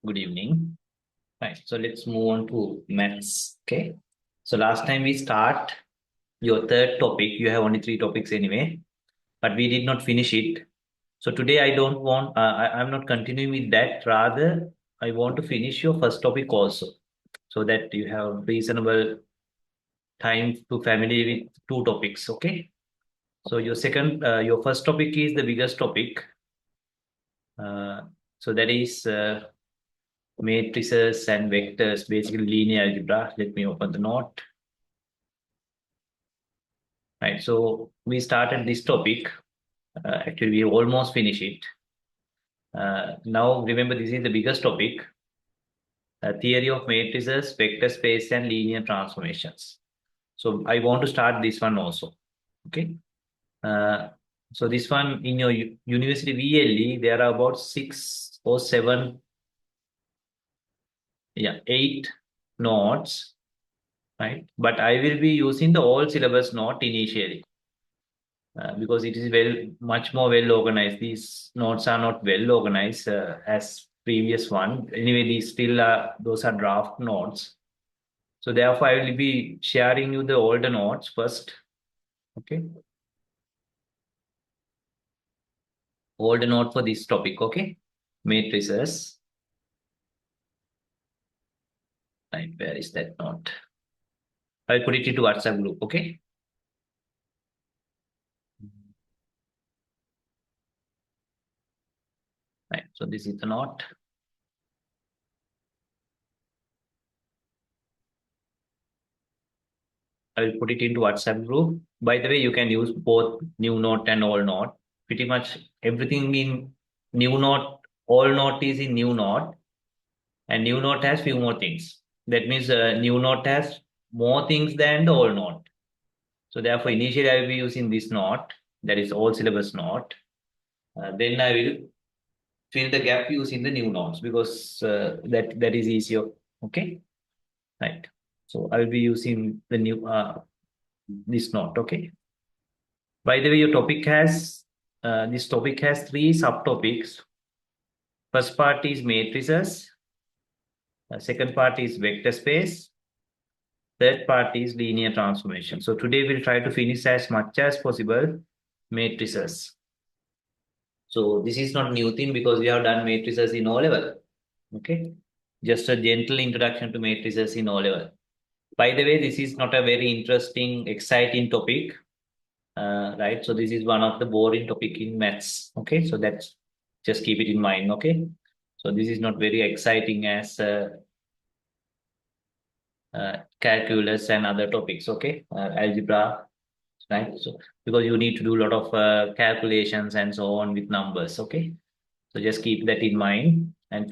Good evening. Right. So let's move on to maths. Okay. So last time we start your third topic. You have only three topics anyway, but we did not finish it. So today I don't want. I'm not continuing with that. Rather, I want to finish your first topic also, so that you have reasonable time to familiar with two topics. Okay. So your first topic is the biggest topic. Uh, so that is matrices and vectors, basically linear algebra. Let me open the note. Right. So we started this topic. Actually, we almost finished it. Now, remember, this is the biggest topic: theory of matrices, vector space, and linear transformations. So I want to start this one also. Okay. Uh, so this one in your university VLE, there are about 6 or 7, yeah, 8 notes, right? But I will be using the all syllabus note initially. Because it is much more well organized. These notes are not well organized as previous one. Anyway, these still are those are draft notes. So therefore, I will be sharing you the older notes first. Okay, older note for this topic. Okay, matrices. Right, where is that note? I'll put it into WhatsApp group. Okay. Right. So this is the note. I will put it into WhatsApp group. By the way, you can use both new note and old note. Pretty much everything in new note, all note is in new note, and new note has few more things. That means new note has more things than the old note. So therefore, initially I will be using this note, that is all syllabus note. Then I will fill the gap using the new notes because that is easier. Okay, right. So I will be using the new this note. Okay. By the way, your topic has this topic has three subtopics. First part is matrices. Second part is vector space. Third part is linear transformation. So today we'll try to finish as much as possible matrices. So this is not new thing because we have done matrices in O level. Okay, just a gentle introduction to matrices in O level. By the way, this is not a very interesting, exciting topic. Right? So this is one of the boring topic in maths. Okay, so that's just keep it in mind. Okay, so this is not very exciting as calculus and other topics. Okay, algebra, right? So because you need to do a lot of calculations and so on with numbers. Okay, so just keep that in mind and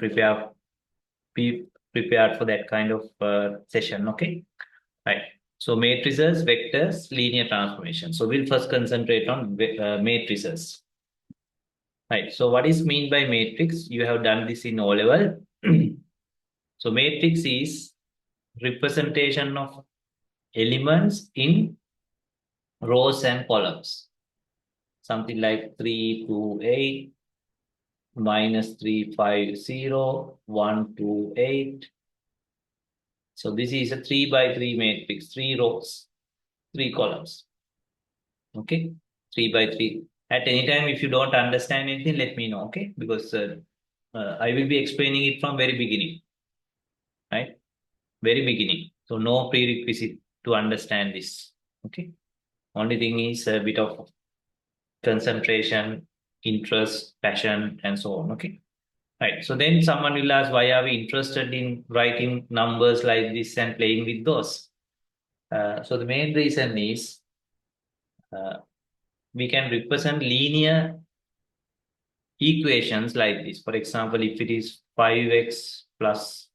be prepared for that kind of session. Okay, right. So matrices, vectors, linear transformation. So we'll first concentrate on matrices. Right. So what is mean by matrix? You have done this in O level. So matrix is representation of elements in rows and columns. Something like 3, 2, 8, minus 3, 5, 0, 1, 2, 8. So this is a 3 by 3 matrix, 3 rows, 3 columns. Okay, 3 by 3. At any time, if you don't understand anything, let me know. Okay, because I will be explaining it from very beginning, right? Very beginning. So no prerequisite to understand this. Okay. Only thing is a bit of concentration, interest, passion, and so on. Okay. Right. So then someone will ask, why are we interested in writing numbers like this and playing with those? So the main reason is uh, we can represent linear equations like this. For example, if it is 5x plus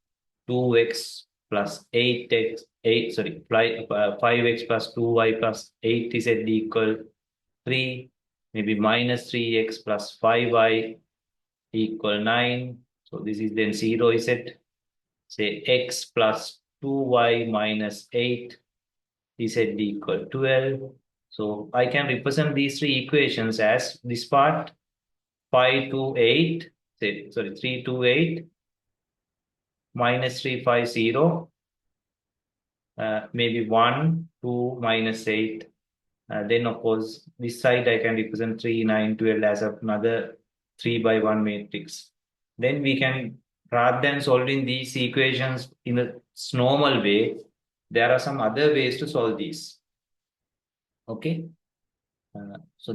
2x plus 8x, 5x plus 2y plus 8z equal 3, maybe minus 3x plus 5y equal 9. So this is then 0, is it? Say x plus 2y minus 8 is equal 12. So I can represent these three equations as this part 5 to 8, say, sorry, 3 to 8, minus 3, 5, 0. Maybe 1, 2, minus 8. Then, of course, this side I can represent 3, 9, 12 as another 3 by 1 matrix. Then we can, rather than solving these equations in a normal way, there are some other ways to solve these. Okay. So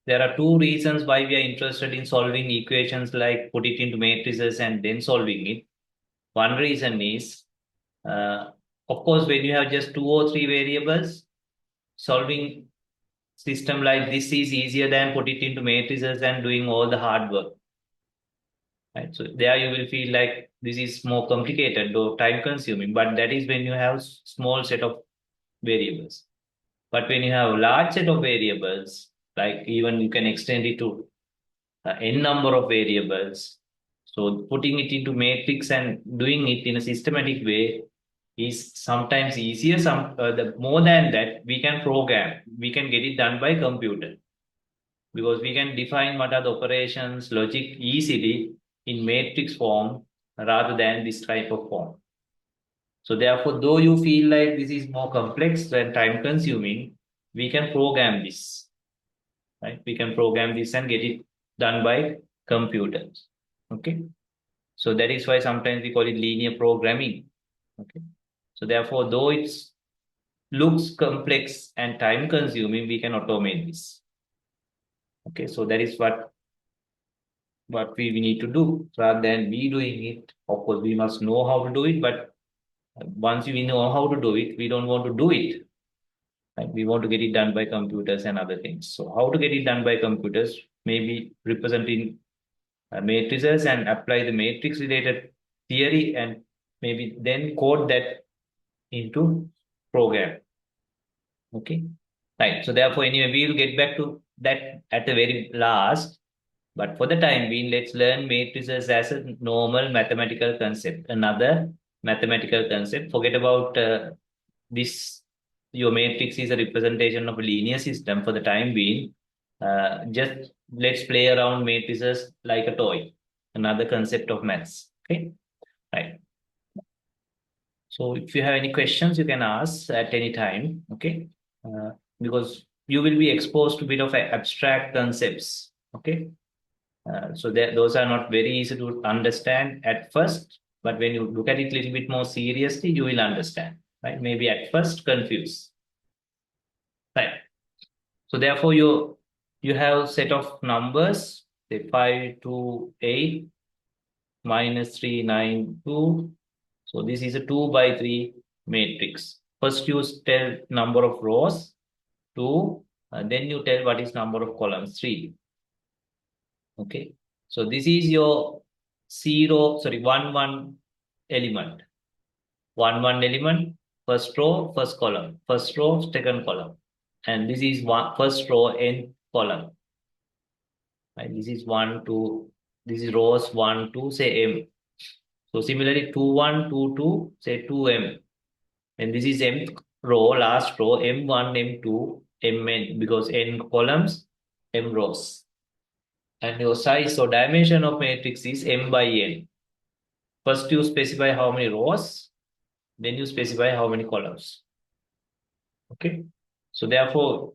there are two reasons why we are interested in solving equations, like put it into matrices and then solving it. One reason is, uh, of course, when you have just 2 or 3 variables, solving system like this is easier than put it into matrices and doing all the hard work. Right? So there you will feel like this is more complicated or time consuming, but that is when you have small set of variables. But when you have a large set of variables, like even you can extend it to n number of variables. So putting it into matrix and doing it in a systematic way is sometimes easier. The more than that, we can program. We can get it done by computer because we can define what are the operations, logic easily in matrix form rather than this type of form. So therefore, though you feel like this is more complex and time consuming, we can program this, right? We can program this and get it done by computers. Okay. So that is why sometimes we call it linear programming. Okay. So therefore, though it looks complex and time consuming, we can automate this. Okay. So that is what we need to do rather than we doing it. Of course, we must know how to do it, but once we know how to do it, we don't want to do it. Right? We want to get it done by computers and other things. So how to get it done by computers? Maybe representing matrices and apply the matrix related theory and maybe then code that into program. Okay. Right. So therefore, anyway, we will get back to that at the very last. But for the time being, let's learn matrices as a normal mathematical concept, another mathematical concept. Forget about this. Your matrix is a representation of a linear system for the time being. Just let's play around matrices like a toy, another concept of maths. Okay, right. So if you have any questions, you can ask at any time. Okay, because you will be exposed to a bit of abstract concepts. Okay, so those are not very easy to understand at first, but when you look at it a little bit more seriously, you will understand. Right? Maybe at first confused. Right. So therefore, you have set of numbers, say 5, 2, 8, minus 3, 9, 2. So this is a 2 by 3 matrix. First you tell number of rows, 2, and then you tell what is number of columns, 3. Okay. So this is your 1, 1 element. 1, 1 element, first row, first column, first row, second column. And this is first row, n column. Right? This is 1, 2, this is rows 1, 2, say m. So similarly, 2, 1, 2, 2, say 2m. And this is m row, last row, m1, m2, mn, because n columns, m rows. And your size or dimension of matrix is m by n. First you specify how many rows, then you specify how many columns. Okay. So therefore,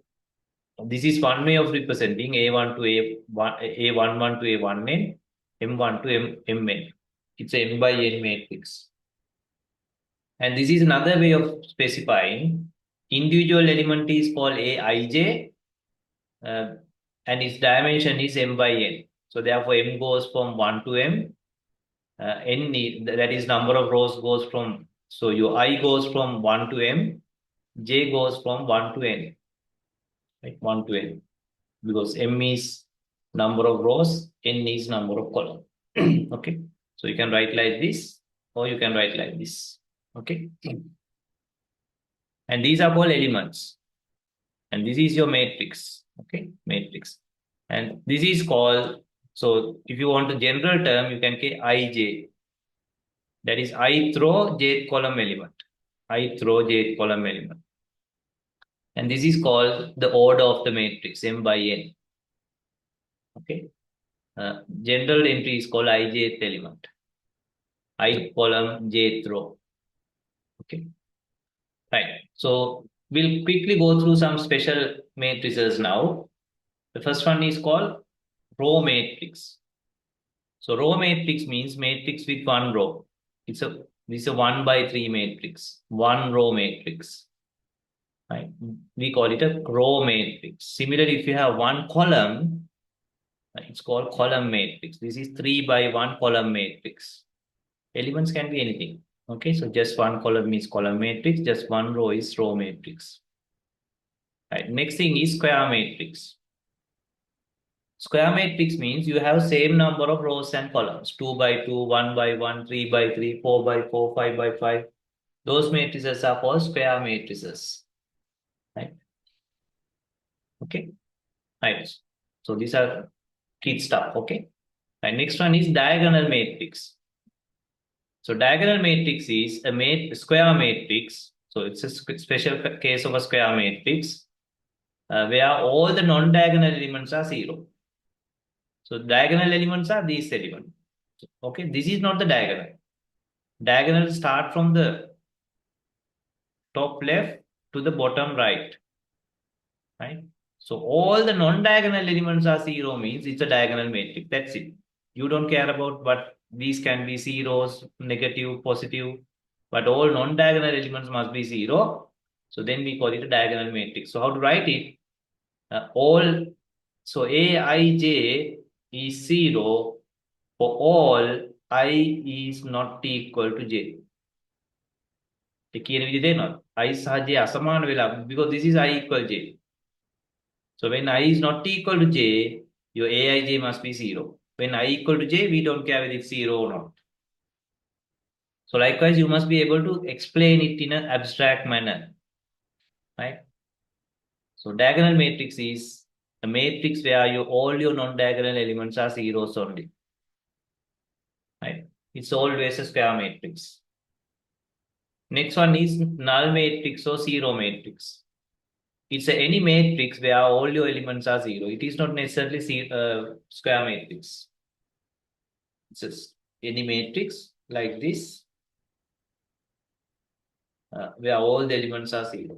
this is one way of representing A1 to A11 to A1n, M1 to Mn. It's a n by n matrix. And this is another way of specifying. Individual element is called Aij, and its dimension is m by n. So therefore, m goes from 1 to m. That is number of rows goes from, so your I goes from 1 to m, j goes from 1 to n. Right? 1 to n. Because m is number of rows, n is number of columns. Okay. So you can write like this, or you can write like this. Okay. And these are called elements. And this is your matrix. Okay. Matrix. And this is called, so if you want a general term, you can say Ij. That is ith row, jth column element. Ith row, jth column element. And this is called the order of the matrix, m by n. Okay. General entry is called ijth element. ith column, jth row. Okay, right. So we'll quickly go through some special matrices now. The first one is called row matrix. So row matrix means matrix with one row. This is a 1 by 3 matrix, one row matrix. Right? We call it a row matrix. Similarly, if you have one column, it's called column matrix. This is 3 by 1 column matrix. Elements can be anything. Okay, so just one column is column matrix, just one row is row matrix. Right. Next thing is square matrix. Square matrix means you have same number of rows and columns, 2 by 2, 1 by 1, 3 by 3, 4 by 4, 5 by 5. Those matrices are called square matrices. Right. Okay. Right. So these are key stuff. Okay. And next one is diagonal matrix. So diagonal matrix is a square matrix. So it's a special case of a square matrix where all the non-diagonal elements are 0. So diagonal elements are these elements. Okay, this is not the diagonal. Diagonal start from the top left to the bottom right. Right? So all the non-diagonal elements are 0 means it's a diagonal matrix. That's it. You don't care about what these can be zeros, negative, positive, but all non-diagonal elements must be 0. So then we call it a diagonal matrix. So how to write it? So Aij is 0 for all I is not equal to j. I සහ j අසමාන වෙලා because this is I equal j. So when I is not equal to j, your Aij must be 0. When I equal to j, we don't care whether it's 0 or not. So likewise, you must be able to explain it in an abstract manner. Right? So diagonal matrix is a matrix where all your non-diagonal elements are zeros only. Right? It's always a square matrix. Next one is null matrix or zero matrix. It's any matrix where all your elements are 0. It is not necessarily square matrix. It's just any matrix like this where all the elements are 0.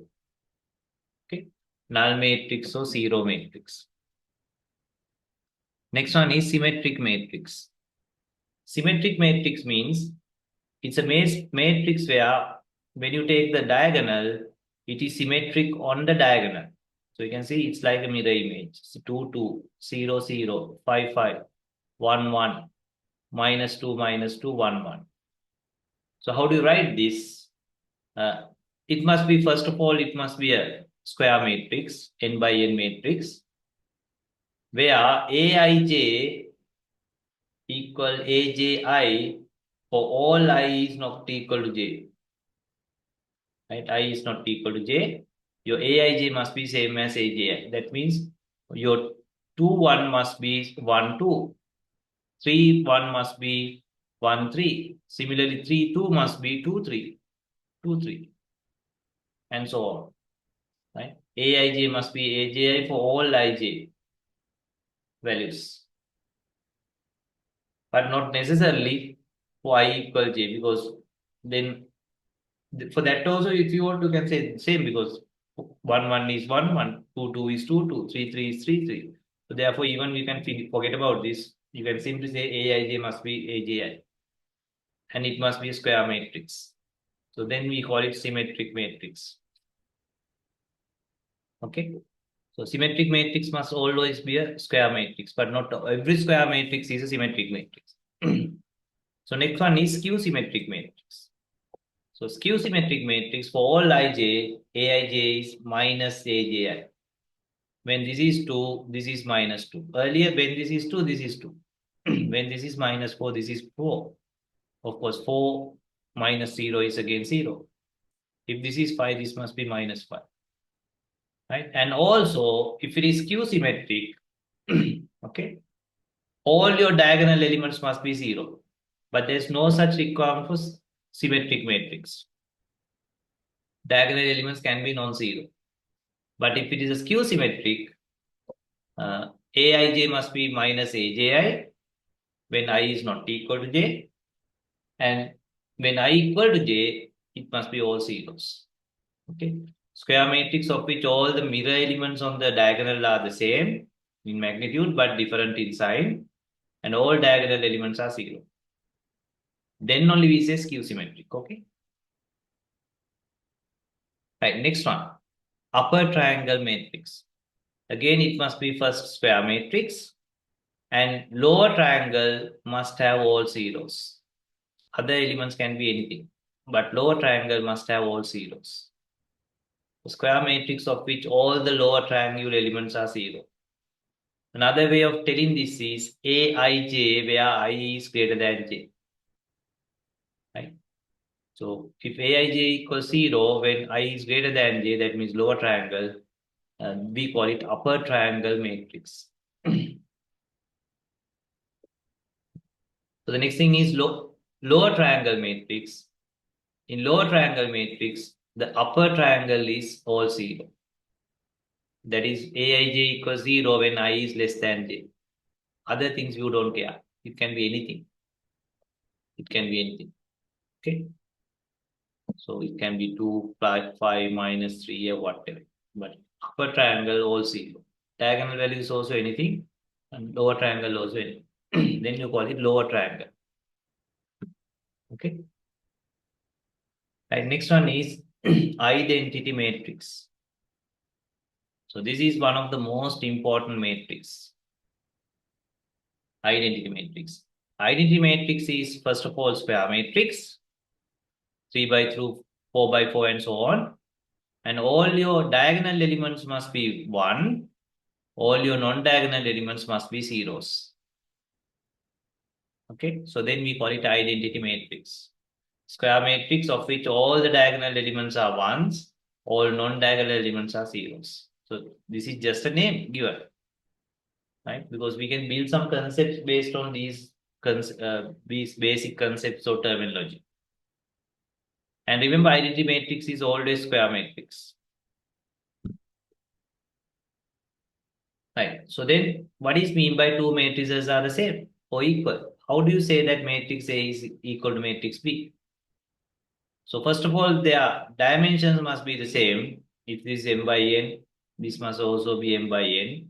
Okay, null matrix or zero matrix. Next one is symmetric matrix. Symmetric matrix means it's a matrix where when you take the diagonal, it is symmetric on the diagonal. So you can see it's like a mirror image. So 2, 2, 0, 0, 5, 5, 1, 1, minus 2, minus 2, 1, 1. So how do you write this? It must be, first of all, it must be a square matrix, n by n matrix, where Aij equal Aj for all I is not equal to j. Right? I is not equal to j. Your Aij must be same as Aj. That means your 2, 1 must be 1, 2. 3, 1 must be 1, 3. Similarly, 3, 2 must be 2, 3. 2, 3. And so on. Right? Aij must be Aj for all ij values. But not necessarily for I equal j, because then for that also, if you want, you can say same, because 1, 1 is 1, 1, 2, 2 is 2, 2, 3, 3 is 3, 3. So therefore, even you can forget about this. You can simply say Aij must be Aji, and it must be a square matrix. So then we call it symmetric matrix. Okay. So symmetric matrix must always be a square matrix, but not every square matrix is a symmetric matrix. So next one is skew symmetric matrix. So skew symmetric matrix for all ij, Aij is minus Aj. When this is 2, this is minus 2. Earlier, when this is 2, this is 2. When this is minus 4, this is 4. Of course, 4 minus 0 is again 0. If this is 5, this must be minus 5. Right? And also, if it is skew symmetric, okay, all your diagonal elements must be 0. But there's no such requirement for symmetric matrix. Diagonal elements can be non-zero. But if it is a skew symmetric, Aij must be minus Aj when I is not equal to j. And when I equal to j, it must be all zeros. Okay. Square matrix of which all the mirror elements on the diagonal are the same in magnitude but different in sign, and all diagonal elements are zero. Then only we say skew symmetric. Okay. Right. Next one. Upper triangle matrix. Again, it must be first square matrix, and lower triangle must have all zeros. Other elements can be anything, but lower triangle must have all zeros. The square matrix of which all the lower triangular elements are zero. Another way of telling this is Aij, where I is greater than j. Right? So if Aij equals 0, when I is greater than j, that means lower triangle, we call it upper triangle matrix. So the next thing is lower triangle matrix. In lower triangle matrix, the upper triangle is all zero. That is Aij equals 0 when I is less than j. Other things you don't care. It can be anything. It can be anything. Okay. So it can be 2, 5, minus 3 or whatever. But upper triangle all zero. Diagonal value is also anything. And lower triangle also anything. Then you call it lower triangle. Okay. Right. Next one is identity matrix. So this is one of the most important matrix. Identity matrix. Identity matrix is first of all square matrix, 3 by 3, 4 by 4 and so on. And all your diagonal elements must be 1. All your non-diagonal elements must be zeros. Okay, so then we call it identity matrix. Square matrix of which all the diagonal elements are 1s, all non-diagonal elements are zeros. So this is just a name given, right? Because we can build some concepts based on these basic concepts or terminology. And remember, identity matrix is always square matrix. Right. So then what is mean by two matrices are the same or equal? How do you say that matrix A is equal to matrix B? So first of all, their dimensions must be the same. If this is m by n, this must also be m by n.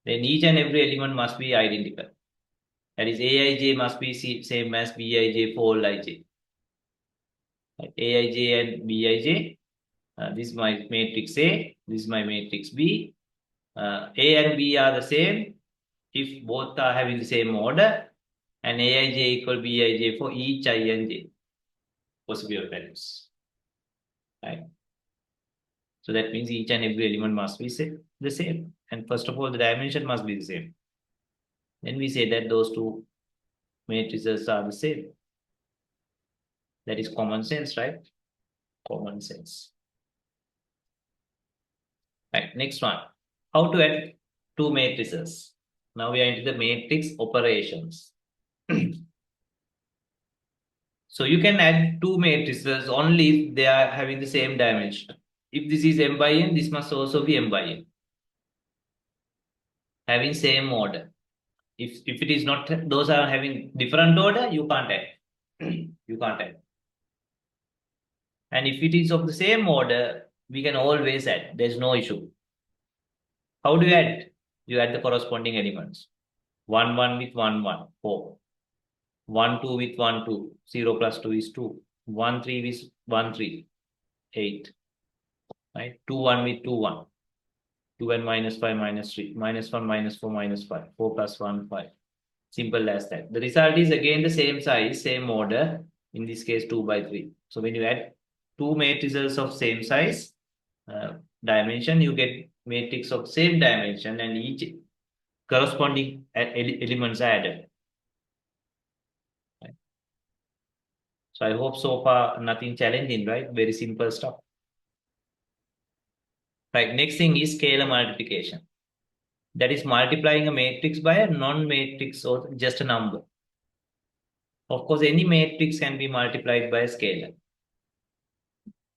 Then each and every element must be identical. That is, Aij must be same as Bij for all ij. Right. Aij and Bij. This is my matrix A. This is my matrix B. A and B are the same if both are having the same order, and Aij equal Bij for each I and j possible values. Right. So that means each and every element must be the same. And first of all, the dimension must be the same. Then we say that those two matrices are the same. That is common sense, right? Common sense. Right. Next one. How to add two matrices? Now we are into the matrix operations. So you can add two matrices only if they are having the same dimension. If this is m by n, this must also be m by n. Having same order. If it is not, those are having different order, you can't add. You can't add. And if it is of the same order, we can always add. There's no issue. How do you add? You add the corresponding elements. 1, 1 with 1, 1, 4. 1, 2 with 1, 2. 0 plus 2 is 2. 1, 3 with 1, 3. 8. Right? 2, 1 with 2, 1. 2 and minus 5, minus 3. Minus 1, minus 4, minus 5. 4 plus 1, 5. Simple as that. The result is again the same size, same order. In this case, 2 by 3. So when you add two matrices of same size, dimension, you get matrix of same dimension, and each corresponding elements are added. Right. So I hope so far nothing challenging, right? Very simple stuff. Right. Next thing is scalar multiplication. That is multiplying a matrix by a non-matrix or just a number. Of course, any matrix can be multiplied by a scalar.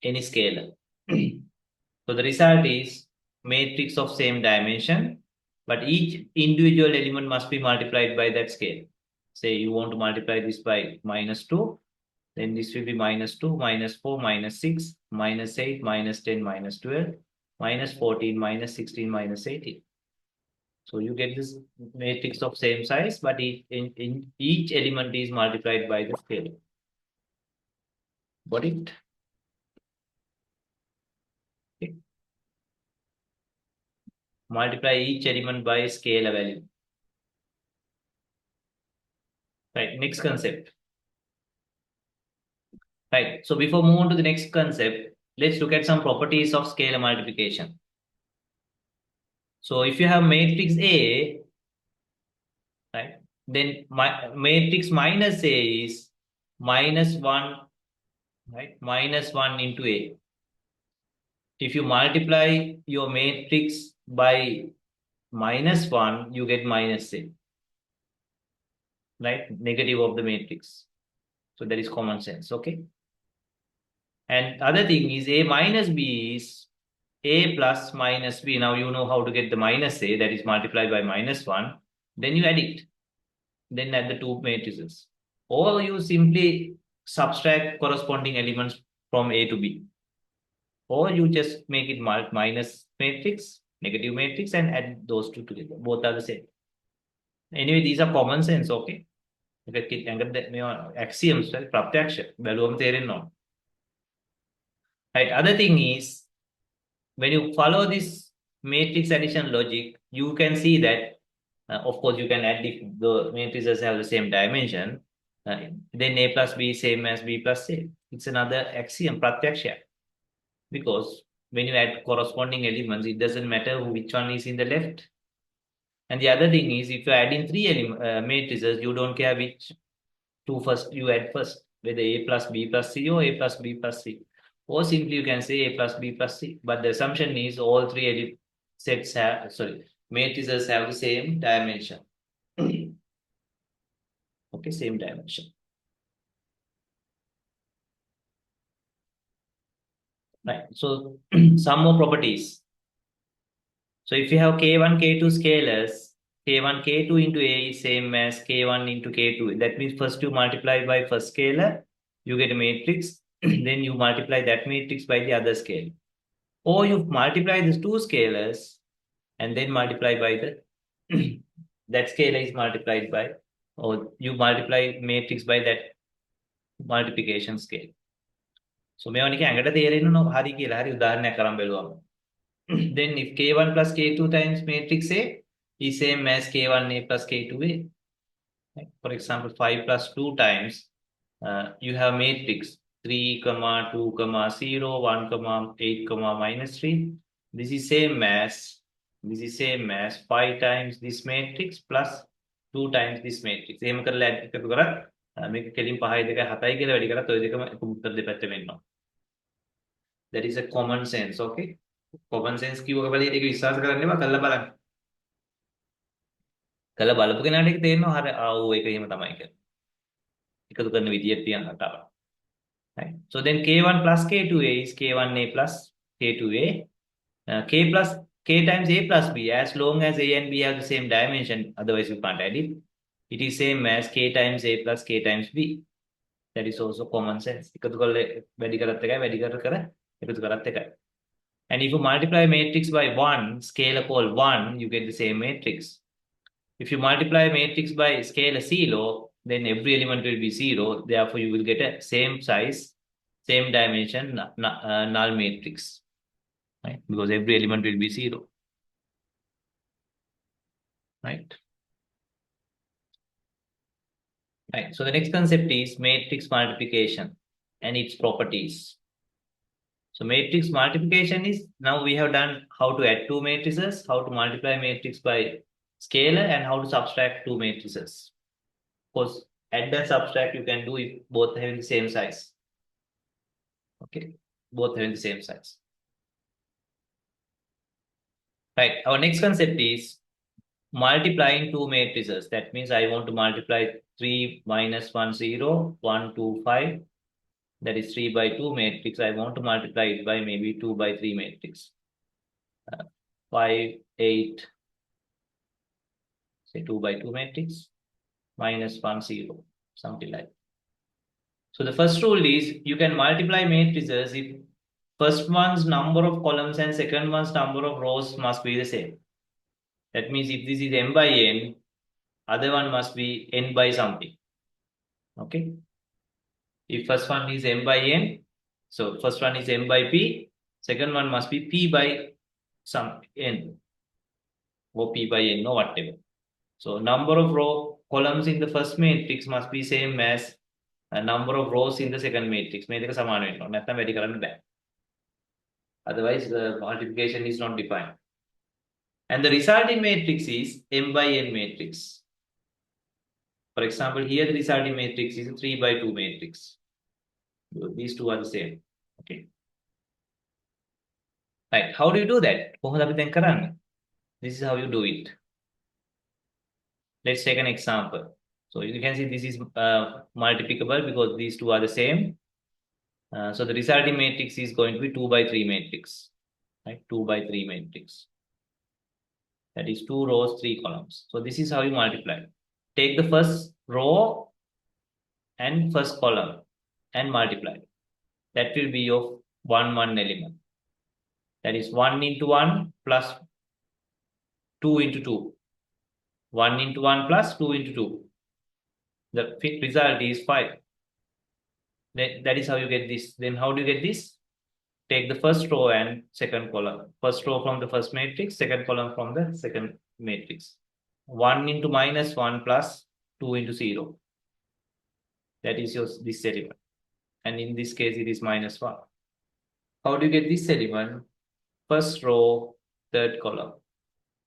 Any scalar. So the result is matrix of same dimension, but each individual element must be multiplied by that scale. Say you want to multiply this by minus 2, Then this will be -2, -4, -6, -8, -10, -12, -14, -16, -18. So you get this matrix of same size, but in each element is multiplied by the scalar. Got it? Okay. Multiply each element by scalar value. Right, next concept. Right, so before moving on to the next concept, let's look at some properties of scalar multiplication. So if you have matrix A, right, then my matrix minus A is -1, right, -1 into A. If you multiply your matrix by -1, you get -A, right, negative of the matrix. So that is common sense, okay? And other thing is A minus B is A plus minus B. Now you know how to get the minus A, that is multiplied by -1. Then you add it. Then add the two matrices. Or you simply subtract corresponding elements from A to B. Or you just make it minus matrix, negative matrix, and add those two together. Both are the same. Anyway, these are common sense, okay? Axioms, right? ප්‍රත්‍යක්ෂ බැලුවම තේරෙන්න ඕන. Right. Other thing is, when you follow this matrix addition logic, you can see that, of course, you can add if the matrices have the same dimension, then A plus B is same as B plus C. It's another axiom, pratyaksha. Because when you add corresponding elements, it doesn't matter which one is in the left. And the other thing is, if you're adding three matrices, you don't care which two first you add first, whether A plus B plus C or A plus B plus C. Or simply you can say A plus B plus C. But the assumption is all three sets have, matrices have the same dimension. Okay, same dimension. Right. So some more properties. So if you have K1, K2 scalars, K1, K2 into A is same as K1 into K2. That means first you multiply by first scalar, you get a matrix, then you multiply that matrix by the other scalar. Or you multiply these two scalars and then multiply by the that scalar is multiplied by, or you multiply matrix by that multiplication scale. So මේවා නිකන් ඇඟට තේරෙන්න හරි කියලා හරි උදාහරණයක් කරන් බලුවම. Then if K1 plus K2 times matrix A is same as K1A plus K2A. For example, 5 plus 2 times you have matrix 3, 2, 0, 1, 8, -3. This is same as 5 times this matrix plus 2 times this matrix. එහෙම කරලා add එකතු කරත් මේක කෙලින් 5යි 2යි 7යි කියලා වැඩි කරත් ඔය දෙකම එක උත්තර දෙපැත්තෙම එනවා. That is a common sense, okay? Common sense කිව්වක බලලා ඒක විශ්වාස කරන්න එපා, කරලා බලන්න. කරලා බලපු කෙනාට ඒක තේරෙනවා හරිය ආවෝ ඒක එහෙම තමයි කියලා. එකතු කරන විදියට තියෙන කතාව. Right. So then K1 plus K2A is K1A plus K2A. K times A plus B, as long as A and B have the same dimension, otherwise you can't add it. It is same as K times A plus K times B. That is also common sense. එකතු කරලා වැඩි කරත් එකයි, වැඩි කර එකතු කරත් එකයි. And if you multiply matrix by 1, scalar called 1, you get the same matrix. If you multiply matrix by scalar 0, then every element will be 0. Therefore, you will get a same size, same dimension, null matrix. Right? Because every element will be 0. Right? Right. So the next concept is matrix multiplication and its properties. So matrix multiplication is, now we have done how to add two matrices, how to multiply matrix by scalar, and how to subtract two matrices. Of course, add and subtract you can do if both having the same size. Okay, both having the same size. Right, our next concept is multiplying two matrices. That means I want to multiply 3 minus 1, 0, 1, 2, 5. That is 3 by 2 matrix. I want to multiply it by maybe 2 by 3 matrix. 5, 8, say 2 by 2 matrix, -1, 0, something like that. So the first rule is you can multiply matrices if first one's number of columns and second one's number of rows must be the same. That means if this is n by n, other one must be n by something. Okay. If first one is m by n, so first one is m by p, second one must be p by some n or p by n or whatever. So number of row columns in the first matrix must be same as a number of rows in the second matrix. මේ දෙක සමාන වෙන්න ඕනේ. නැත්නම් වැඩි කරන්න බෑ. Otherwise the multiplication is not defined. And the resulting matrix is m by n matrix. For example, here the resulting matrix is a 3 by 2 matrix. These two are the same. Okay. Right. How do you do that? කොහොමද අපි දැන් කරන්නේ? This is how you do it. Let's take an example. So you can see this is multiplicable because these two are the same. So the resulting matrix is going to be 2 by 3 matrix. Right? 2 by 3 matrix. That is 2 rows, 3 columns. So this is how you multiply. Take the first row and first column and multiply. That will be your 1 element. That is 1 into 1 plus 2 into 2. 1 into 1 plus 2 into 2. The result is 5. That is how you get this. Then how do you get this? Take the first row and second column. First row from the first matrix, second column from the second matrix. 1 into minus 1 plus 2 into 0. That is your this element. And in this case, it is minus 1. How do you get this element? First row, third column.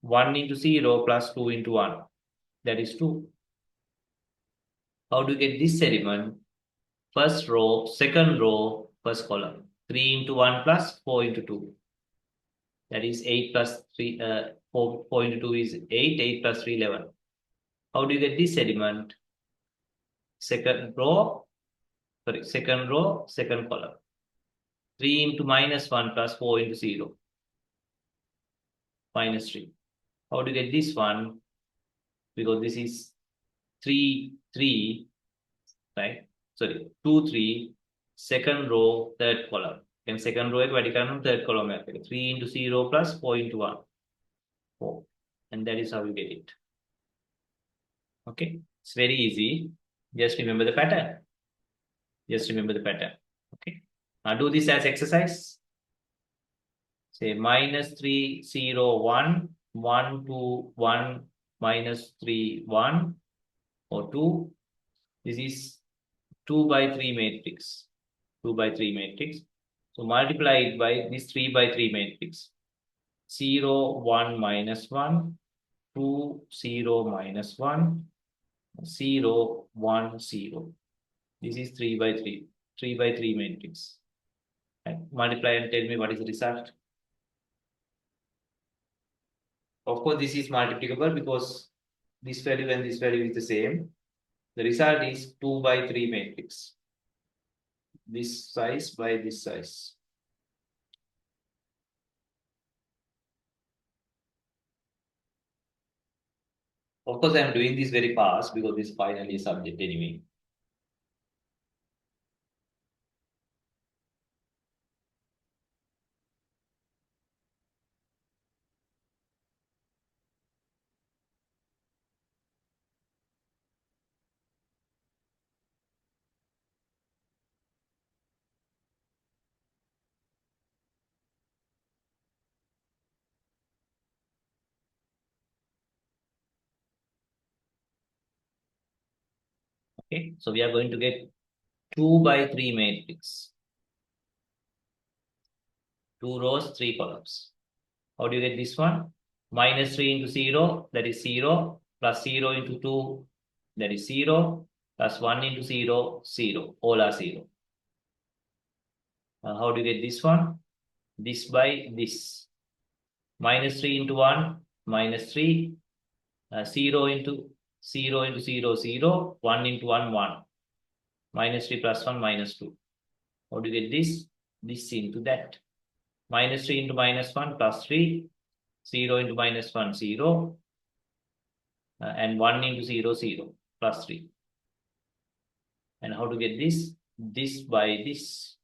1 into 0 plus 2 into 1. That is 2. How do you get this element? First row, second row, first column. 3 into 1 plus 4 into 2. That is 8 plus 3, 4 into 2 is 8, 8 plus 3, 11. How do you get this element? Second row, second column. 3 into minus 1 plus 4 into 0. Minus 3. How do you get this one? Because this is 3, 3, right? Sorry, 2, 3, second row, third column. And second row, third column. 3 into 0 plus 4 into 1. 4. And that is how you get it. Okay, it's very easy. Just remember the pattern. Just remember the pattern. Okay, now do this as exercise. Say minus 3, 0, 1, 1, 2, 1, minus 3, 1, or 2. This is 2 by 3 matrix. 2 by 3 matrix. So multiply it by this 3 by 3 matrix. 0, 1, minus 1, 2, 0, minus 1, 0, 1, 0. This is 3 by 3. 3 by 3 matrix. And multiply and tell me what is the result. Of course, this is multiplicable because this value and this value is the same. The result is 2 by 3 matrix. This size by this size. Of course, I am doing this very fast because this is finally a subject anyway. Okay, so we are going to get 2 by 3 matrix. 2 rows, 3 columns. How do you get this one? Minus 3 into 0, that is 0, plus 0 into 2, that is 0, plus 1 into 0, 0. All are 0. How do you get this one? This by this. Minus 3 into 1, minus 3, 0 into 0 into 0, 0, 1 into 1, 1. Minus 3 plus 1, minus 2. How do you get this? This into that. Minus 3 into minus 1 plus 3, 0 into minus 1, 0, and 1 into 0, 0, plus 3. And how to get this? this by this.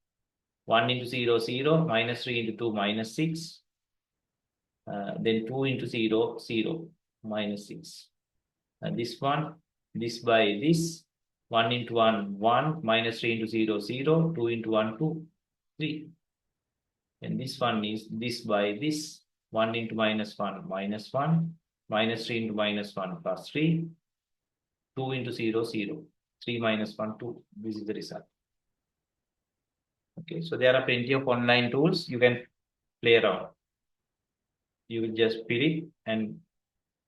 1 into 0, 0, minus 3 into 2, minus 6. Then 2 into 0, 0, minus 6. This one, this by this. 1 into 1, 1, minus 3 into 0, 0, 2 into 1, 2, 3. And this one is this by this. 1 into minus 1, minus 1, minus 3 into minus 1, plus 3, 2 into 0, 0, 3 minus 1, 2. This is the result. Okay, so there are plenty of online tools you can play around. You will just fill it and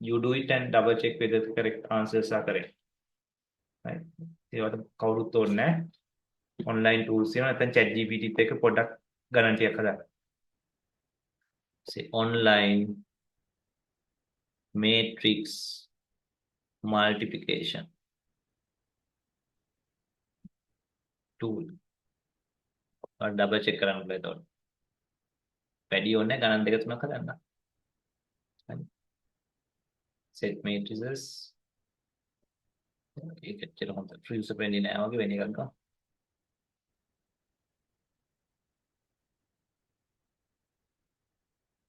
you do it and double check whether the correct answers are correct. Right? ඒවට කවුරුත් ඕනේ online tools ඒවා නැත්නම් chat GPT එක පොඩ්ඩක් ගණන් ටිකක් හදන්න. Say online matrix multiplication tool. double check කරන්න බෑ ඒතකොට. වැඩි ඕනේ ගණන් දෙක තුනක් හදන්න. Set matrices. ඒක ඇත්තට හොඳ ෆ්‍රී යුසර් වෙන්නේ නැහැ වගේ වෙන එකක් ගන්න.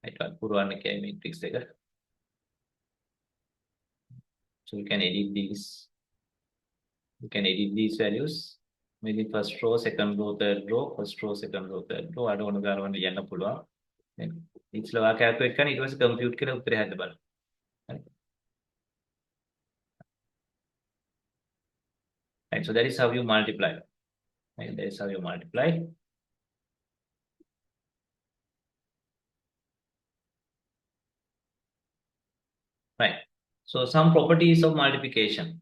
ඒකට පුරවන්න කියයි matrix එක. So you can edit these. You can edit these values. Maybe first row, second row, third row, first row, second row, third row. I don't know ගන්න යන්න පුළුවන්. It's ලවා calculate කරන ඊට පස්සේ compute කරලා උත්තරය හදන්න බලන්න. Right, so that is how you multiply. Right, that is how you multiply. Right. So some properties of multiplication.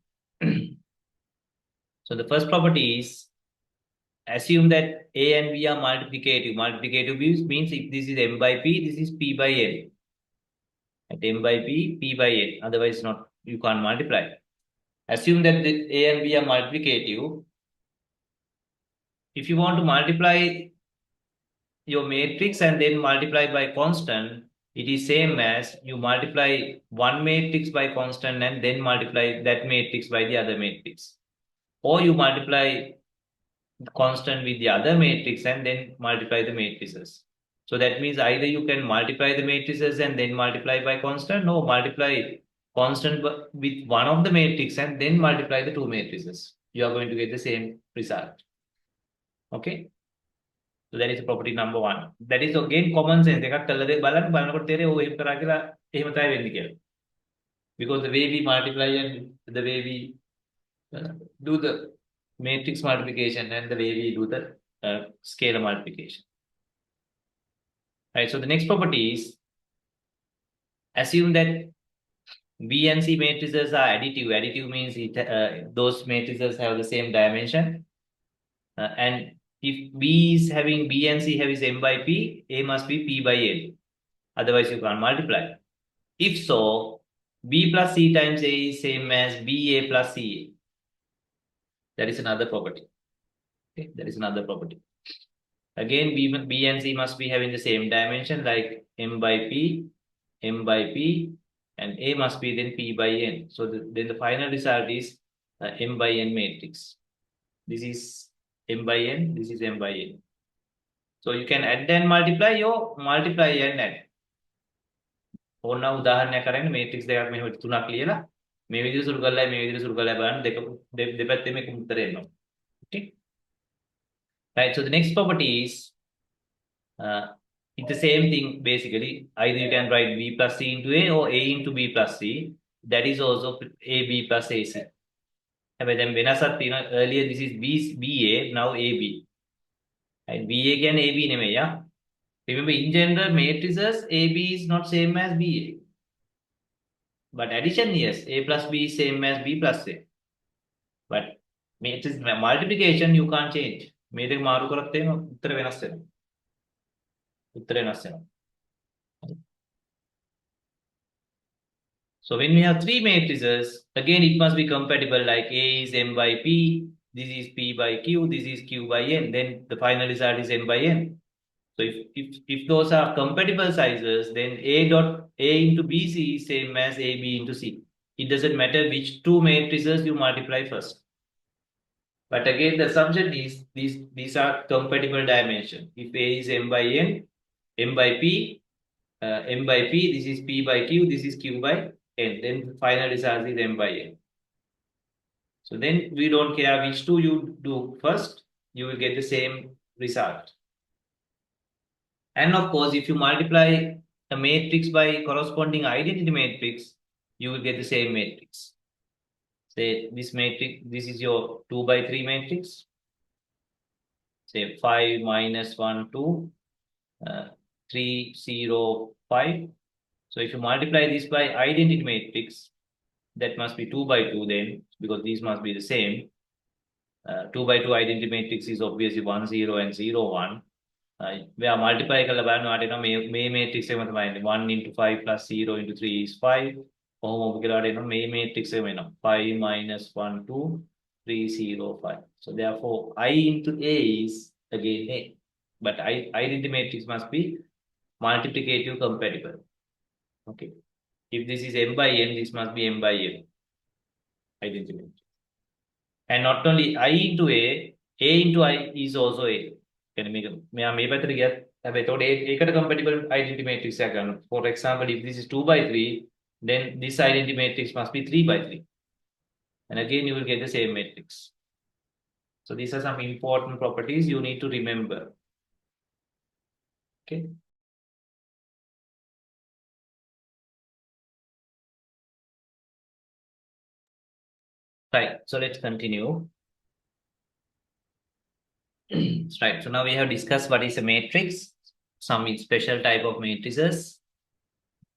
So the first property is assume that A and B are multiplicative. Multiplicative means if this is M by P, this is P by N. At M by P, P by N. Otherwise, not you can't multiply. Assume that the A and B are multiplicative. If you want to multiply your matrix and then multiply by constant, it is same as you multiply one matrix by constant and then multiply that matrix by the other matrix. Or you multiply the constant with the other matrix and then multiply the matrices. So that means either you can multiply the matrices and then multiply by constant, or multiply constant with one of the matrix and then multiply the two matrices. You are going to get the same result. Okay? So that is property number one. That is again common sense. එකක් කළද බලන්න බලනකොට තේරෙයි ඔය එහෙම කරා කියලා එහෙම තමයි වෙන්නේ කියලා. Because the way we multiply and the way we do the matrix multiplication and the way we do the scalar multiplication. Right, so the next property is assume that B and C matrices are additive. Additive means those matrices have the same dimension. And if B is having B and C have is M by P, A must be P by N. Otherwise, you can't multiply. If so, B plus C times A is same as BA plus CA. That is another property. Okay, that is another property. Again, B and C must be having the same dimension, like M by P, and A must be then P by N. So then the final result is M by N matrix. This is M by N, this is M by N. So you can add and multiply, or multiply and add. ඕන උදාහරණයක් අරගෙන matrix දෙකක් මෙහෙම තුනක් ලියලා මේ විදිහට සුළු කරලා මේ විදිහට සුළු කරලා බලන්න දෙපැත්තෙම එක උත්තරය එනවා. Okay? Right, so the next property is it's the same thing basically. Either you can write B plus C into A or A into B plus C. That is also AB plus AC. හැබැයි දැන් වෙනසක් තියෙනවා. Earlier this is BA, now AB. Right, BA කියන්නේ AB නෙමෙයි යා. Remember, in general, matrices, AB is not same as BA. But addition, yes, A plus B is same as B plus A. But matrix multiplication, you can't change. මේ දෙක මාරු කරත් එහෙම උත්තර වෙනස් වෙනවා. උත්තර වෙනස් වෙනවා. So when we have three matrices, again it must be compatible, like A is M by P, this is P by Q, this is Q by N, then the final result is M by N. So if those are compatible sizes, then A into BC is same as AB into C. It doesn't matter which two matrices you multiply first. But again, the assumption is these are compatible dimension. If A is m by n, m by p, m by p, this is p by q, this is q by n. Then the final result is m by n. So then we don't care which two you do first, you will get the same result. And of course, if you multiply a matrix by corresponding identity matrix, you will get the same matrix. Say this matrix, this is your 2 by 3 matrix. Say 5 minus 1, 2, 3, 0, 5. So if you multiply this by identity matrix, that must be 2 by 2 then, because these must be the same. 2 by 2 identity matrix is obviously 1, 0 and 0, 1. Where multiply කරලා බලනවාට එනවා මේ matrix එකම තමයි 1 into 5 plus 0 into 3 is 5. කොහොම ඔබ කියලාට එනවා මේ matrix එකම එනවා 5 minus 1 2 3 0 5. So therefore I into A is again A, but identity matrix must be multiplicative compatible. Okay, if this is m by n, this must be m by n identity matrix. And not only I into A into I is also A. මෙයා මේ පැත්තට ගියත් හැබැයි එතකොට ඒකට compatible identity matrix එකක් ගන්න. For example, if this is 2 by 3, then this identity matrix must be 3 by 3. And again, you will get the same matrix. So these are some important properties you need to remember. Okay. Right. So let's continue. Right. So now we have discussed what is a matrix, some special type of matrices,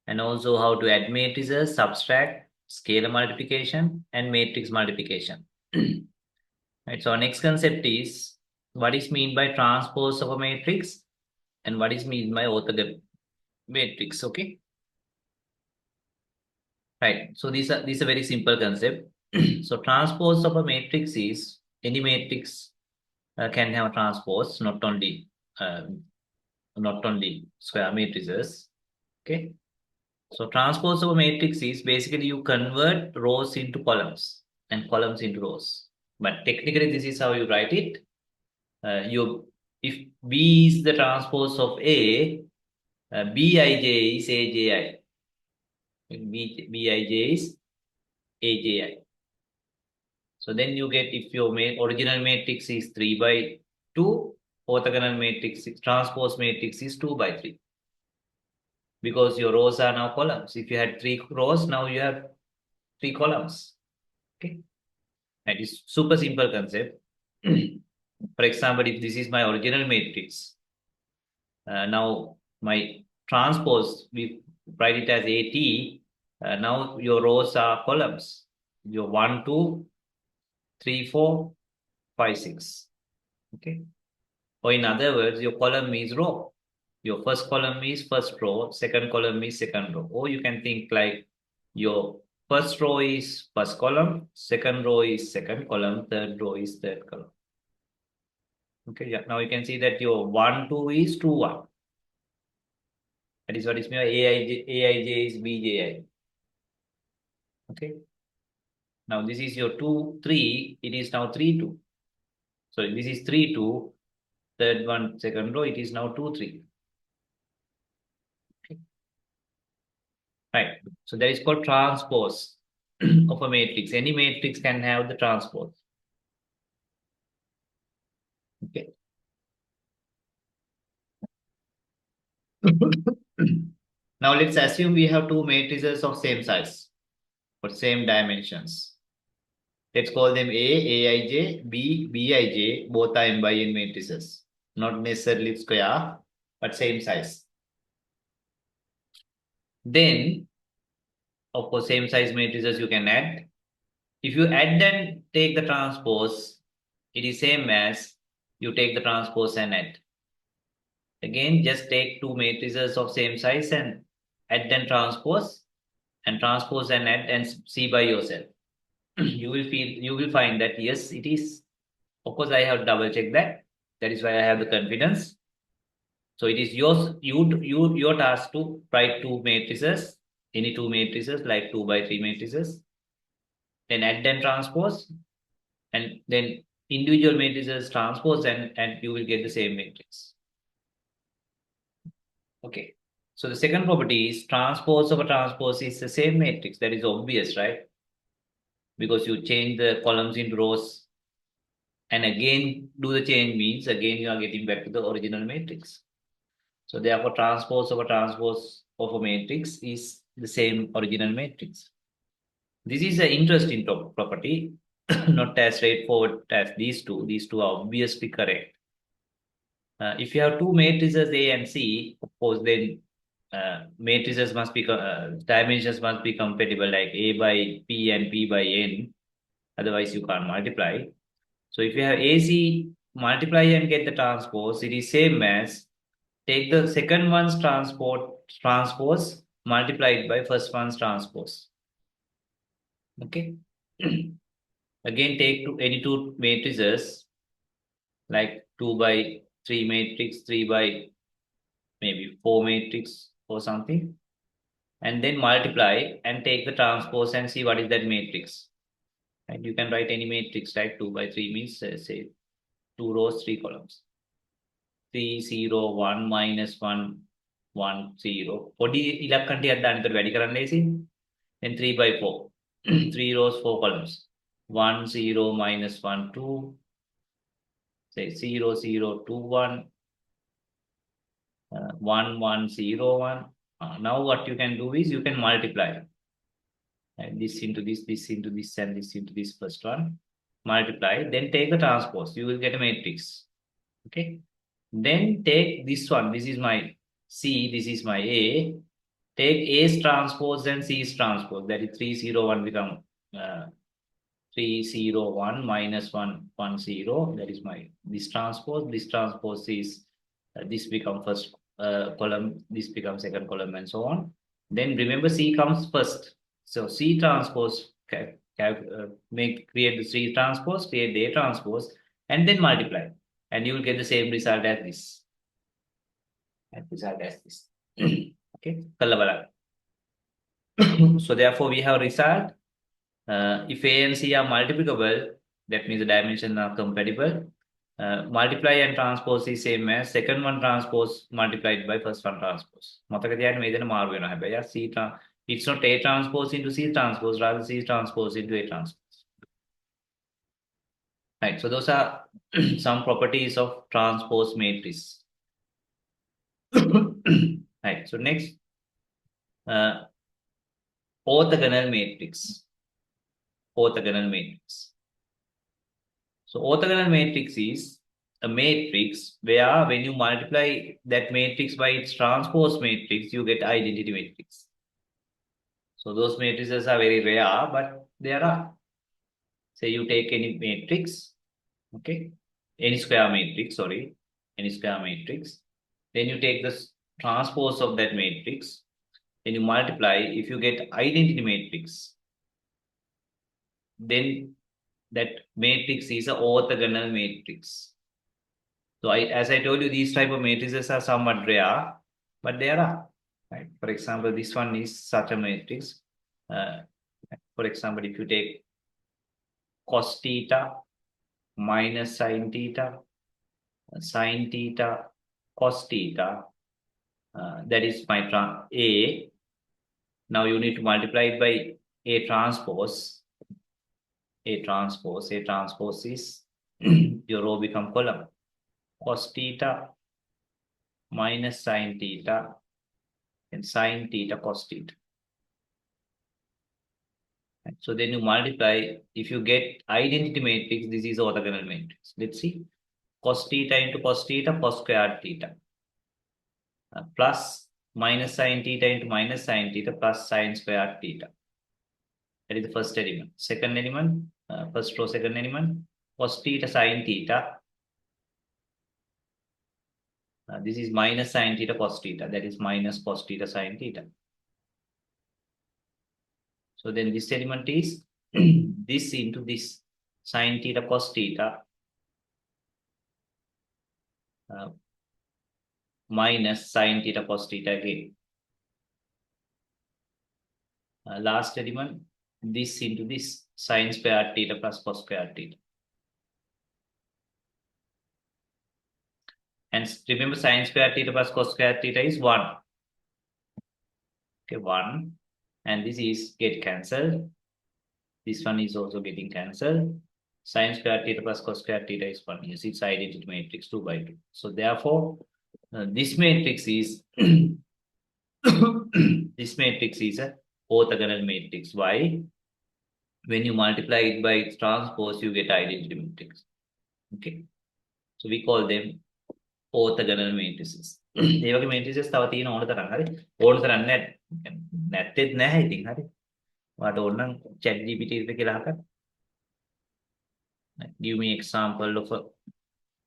and also how to add matrices, subtract, scalar multiplication, and matrix multiplication. Right. So our next concept is what is mean by transpose of a matrix and what is mean by orthogonal matrix. Okay. Right. So these are very simple concept. So transpose of a matrix is any matrix can have a transpose, not only square matrices. Okay. So transpose of a matrix is basically you convert rows into columns and columns into rows. But technically, this is how you write it. If B is the transpose of A, Bij is Aji. Bij is Aji. So then you get, if your original matrix is 3 by 2, orthogonal matrix, transpose matrix is 2 by 3. Because your rows are now columns. If you had 3 rows, now you have 3 columns. Okay. That is super simple concept. For example, if this is my original matrix, now my transpose, we write it as AT. Now your rows are columns. Your 1, 2, 3, 4, 5, 6. Okay. Or in other words, your column is row. Your first column is first row, second column is second row. Or you can think like your first row is first column, second row is second column, third row is third column. Okay, yeah. Now you can see that your 1, 2 is 2, 1. That is what is meant by Aij is Bji. Okay. Now this is your 2, 3. It is now 3, 2. So this is 3, 2. Third one, second row, it is now 2, 3. Okay. Right. So that is called transpose of a matrix. Any matrix can have the transpose. Okay. Now let's assume we have 2 matrices of same size or same dimensions. Let's call them A, Aij, B, Bij. Both are m by n matrices. Not necessarily square, but same size. Then, of course, same size matrices you can add. If you add and take the transpose, it is same as you take the transpose and add. Again, just take 2 matrices of same size and add and transpose and add and see by yourself. You will find that yes, it is. Of course, I have double checked that. That is why I have the confidence. So it is your task to write 2 matrices, any 2 matrices like 2 by 3 matrices, then add and transpose, and then individual matrices transpose and you will get the same matrix. Okay. So the second property is transpose of a transpose is the same matrix. That is obvious, right? Because you change the columns into rows and again do the change means again you are getting back to the original matrix. So therefore transpose of a matrix is the same original matrix. This is an interesting property, not as straightforward as these two. These two are obviously correct. If you have two matrices A and C, of course, then matrices must be dimensions must be compatible, like A by P and P by N. Otherwise, you can't multiply. So if you have AC multiply and get the transpose, it is same as take the second one's transpose multiplied by first one's transpose. Okay. Again, take any two matrices like 2 by 3 matrix, 3 by maybe 4 matrix or something, and then multiply and take the transpose and see what is that matrix. And you can write any matrix, right? 2 by 3 means say 2 rows, 3 columns. 3 0 1 minus 1 1 0. පොඩි ඉලක්කම් ටිකක් දාන්න එතකොට වැඩි කරන්න ලේසි. Then 3 by 4. 3 rows, 4 columns. 1 0 minus 1 2. Say 0 0 2 1. 1 1 0 1. Now what you can do is you can multiply. This into this into this, and this into this first one. Multiply, then take the transpose. You will get a matrix. Okay. Then take this one. This is my C. This is my A. Take A's transpose and C's transpose. That is 3 0 1 become 3 0 1 minus 1 1 0. That is my this transpose. This transpose is this become first column. This becomes second column, and so on. Then remember C comes first. So C transpose create the C transpose, create the A transpose, and then multiply, and you will get the same result as this. Okay, so therefore we have result. If A and C are multiplicable, that means the dimensions are compatible. Multiply and transpose is same as second one transpose multiplied by first one transpose. මතක තියාගන්න මේ දෙන මාරු වෙනවා හැබැයි C it's not A transpose into C transpose, rather C transpose into A transpose. Right, so those are some properties of transpose matrix. Right, so next, orthogonal matrix. Orthogonal matrix. So orthogonal matrix is a matrix where when you multiply that matrix by its transpose matrix, you get identity matrix. So those matrices are very rare, but there are. Say you take any matrix, okay, any square matrix, then you take the transpose of that matrix, then you multiply. If you get identity matrix, then that matrix is an orthogonal matrix. So as I told you, these type of matrices are somewhat rare, but there are. Right? For example, this one is such a matrix. For example, if you take cos theta minus sin theta, cos theta, that is my A. Now you need to multiply it by A transpose. A transpose is your row become column. Cos theta minus sin theta and sin theta cos theta. So then you multiply. If you get identity matrix, this is orthogonal matrix. Let's see. Cos theta into cos theta, cos squared theta. Plus minus sin theta into minus sin theta plus sin squared theta. That is the first element. Second element, first row, second element, cos theta sin theta. This is minus sin theta cos theta. That is minus cos theta sin theta. So then this element is this into this sin theta cos theta minus sin theta cos theta again. Last element, this into this sin squared theta plus cos squared theta. And remember sin square theta plus cos square theta is 1. Okay, 1. And this is get cancelled. This one is also getting cancelled. Sin square theta plus cos square theta is 1. Yes, it's identity matrix 2 by 2. So therefore, this matrix is this matrix is a orthogonal matrix. Why? When you multiply it by its transpose, you get identity matrix. Okay. So we call them orthogonal matrices. ඒ වගේ matrices තව තියෙන ඕන තරම් හරි. ඕන තරම් නැත්තේත් නැහැ ඉතින් හරි. ඔයාලට ඕන නම් chat GPT එකට කියලා අහන්න. Give me example of a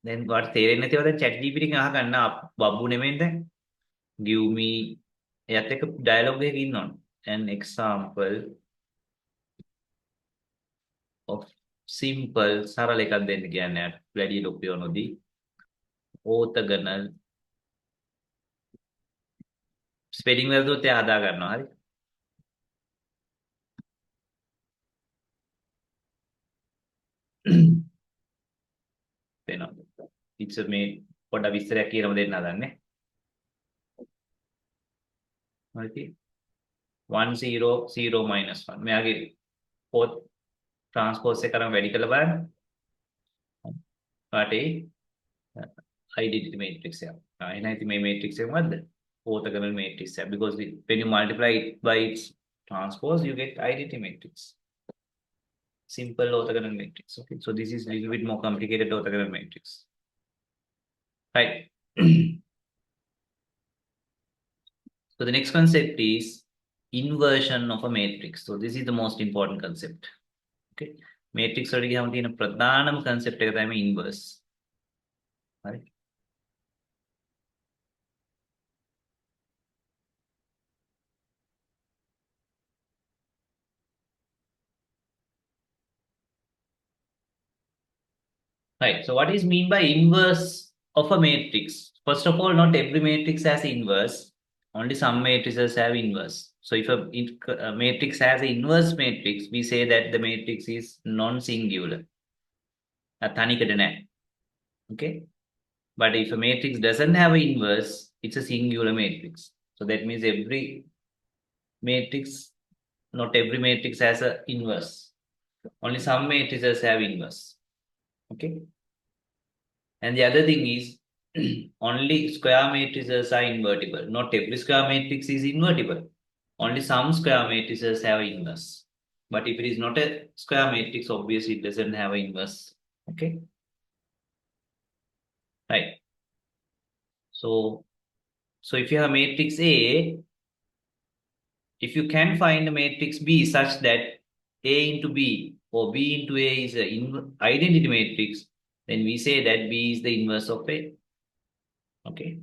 then what තේරෙන්නේ නැතිව දැන් chat GPT එකෙන් අහගන්න බබ්බු නෙමෙයිද? Give me එයත් එක්ක dialogue එකක ඉන්න ඕන. An example of simple සරල එකක් දෙන්න කියන්නේ වැඩි ලොකු යනොදී orthogonal ස්පෙලිං වලට එයා හදා ගන්නවා හරි. වෙනවා. it's මේ පොඩ්ඩක් විස්තරයක් කියලාම දෙන්න හදන්නේ. හරි. 1 0 0 -1 මෙයාගේ fourth transpose එක කරන් වැඩි කළා බලන්න. පාටේ identity matrix එක. එහෙනම් ඉතින් මේ matrix එක මොකද්ද? Orthogonal matrix එක. Because when you multiply it by its transpose, you get identity matrix. Simple orthogonal matrix. Okay, so this is a little bit more complicated orthogonal matrix. Right. So the next concept is inversion of a matrix. So this is the most important concept. Okay, matrix වලට ගියාම තියෙන ප්‍රධානම concept එක තමයි inverse. Right. Right. So what is mean by inverse of a matrix? First of all, not every matrix has inverse. Only some matrices have inverse. So if a matrix has an inverse matrix, we say that the matrix is non-singular. Okay. But if a matrix doesn't have an inverse, it's a singular matrix. So that means not every matrix has an inverse. Only some matrices have inverse. Okay. And the other thing is only square matrices are invertible. Not every square matrix is invertible. Only some square matrices have inverse. But if it is not a square matrix, obviously it doesn't have an inverse. Okay. Right. So if you have matrix A, if you can find a matrix B such that A into B or B into A is an identity matrix, then we say that B is the inverse of A. Okay.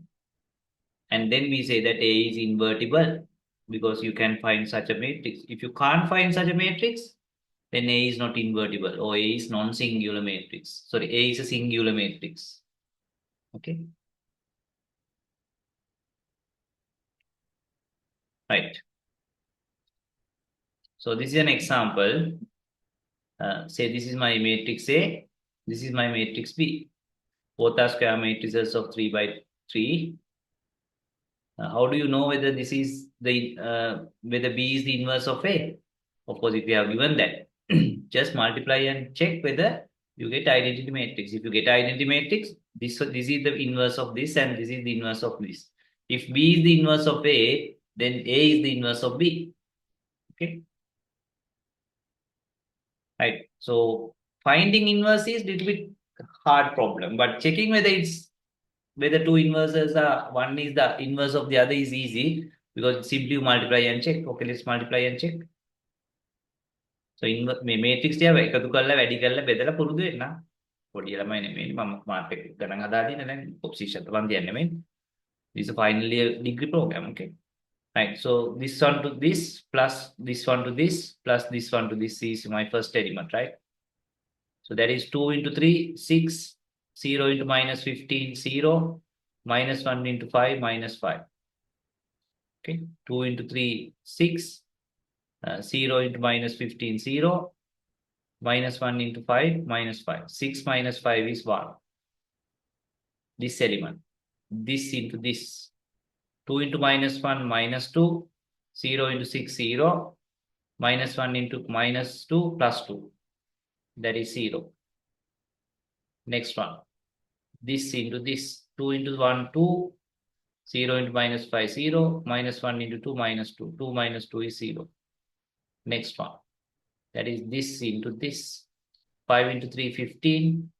And then we say that A is invertible because you can find such a matrix. If you can't find such a matrix, then A is not invertible or A is non-singular matrix. Sorry, A is a singular matrix. Okay. Right. So this is an example. Say this is my matrix A. This is my matrix B. Both are square matrices of 3 by 3. How do you know whether this is the whether B is the inverse of A? Of course, if you have given that, just multiply and check whether you get identity matrix. If you get identity matrix, this is the inverse of this and this is the inverse of this. If B is the inverse of A, then A is the inverse of B. Okay. Right. So finding inverse is a little bit hard problem, but checking whether two inverses are one is the inverse of the other is easy because simply you multiply and check. Okay, let's multiply and check. So මේ matrix ටික එකතු කරලා වැඩි කරලා බෙදලා පුරුදු වෙන්න. පොඩි ළමයි නෙමෙයි මම මාත් එක්ක ගණන් හදා දෙන්න දැන් ඔප්සිෂන් තවන් තියන්නේ නෙමෙයි. This is finally a degree program, okay? Right, so this one to this plus this one to this plus this one to this is my first element, right? So that is 2 into 3, 6, 0 into minus 15, 0, minus 1 into 5, minus 5. Okay, 2 into 3, 6, 0 into minus 15, 0, minus 1 into 5, minus 5. 6 minus 5 is 1. This element. this into this. 2 into minus 1, minus 2. 0 into 6, 0. Minus 1 into minus 2, plus 2. That is 0. Next one. This into this. 2 into 1, 2. 0 into minus 5, 0. Minus 1 into 2, minus 2. 2 minus 2 is 0. Next one. That is this into this. 5 into 3, 15.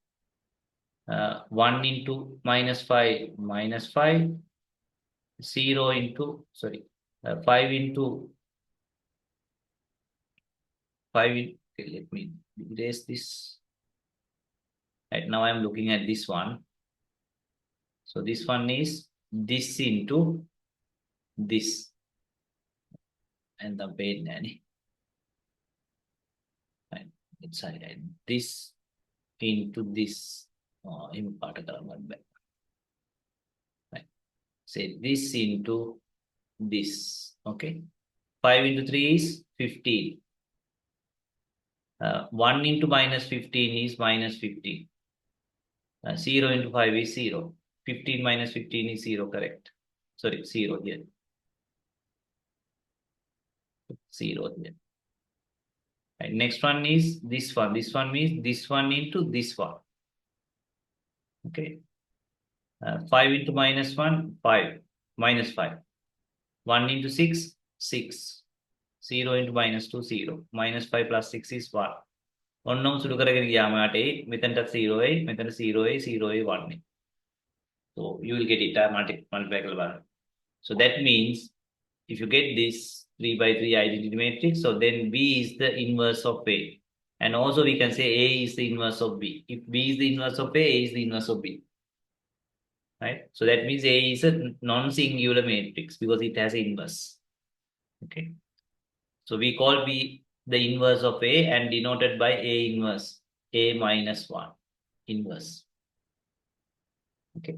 1 into minus 5, minus 5. 0 into, 5 into 5. Okay, let me erase this. Right now I'm looking at this one. So this one is this into this. And the bed nanny. Right. It's this into this. In part of the right. Say this into this. Okay. 5 into 3 is 15. 1 into minus 15 is minus 15. 0 into 5 is 0. 15 minus 15 is 0, correct? Sorry, 0 here. 0 here. Right, next one is this one. This one means this one into this one. Okay. 5 into minus 1, 5. Minus 5. 1 into 6, 6. 0 into minus 2, 0. Minus 5 plus 6 is 1. ඔන්නම සුළු කරගෙන ගියාම 8 මෙතනට 0 යි මෙතන 0 යි 0 යි 1 යි. So you will get it multiply කරලා බලන්න. So that means if you get this 3 by 3 identity matrix, so then B is the inverse of A. And also we can say A is the inverse of B. If B is the inverse of A is the inverse of B. Right? So that means A is a non-singular matrix because it has an inverse. Okay. So we call B the inverse of A and denoted by A inverse, A minus 1 inverse. Okay.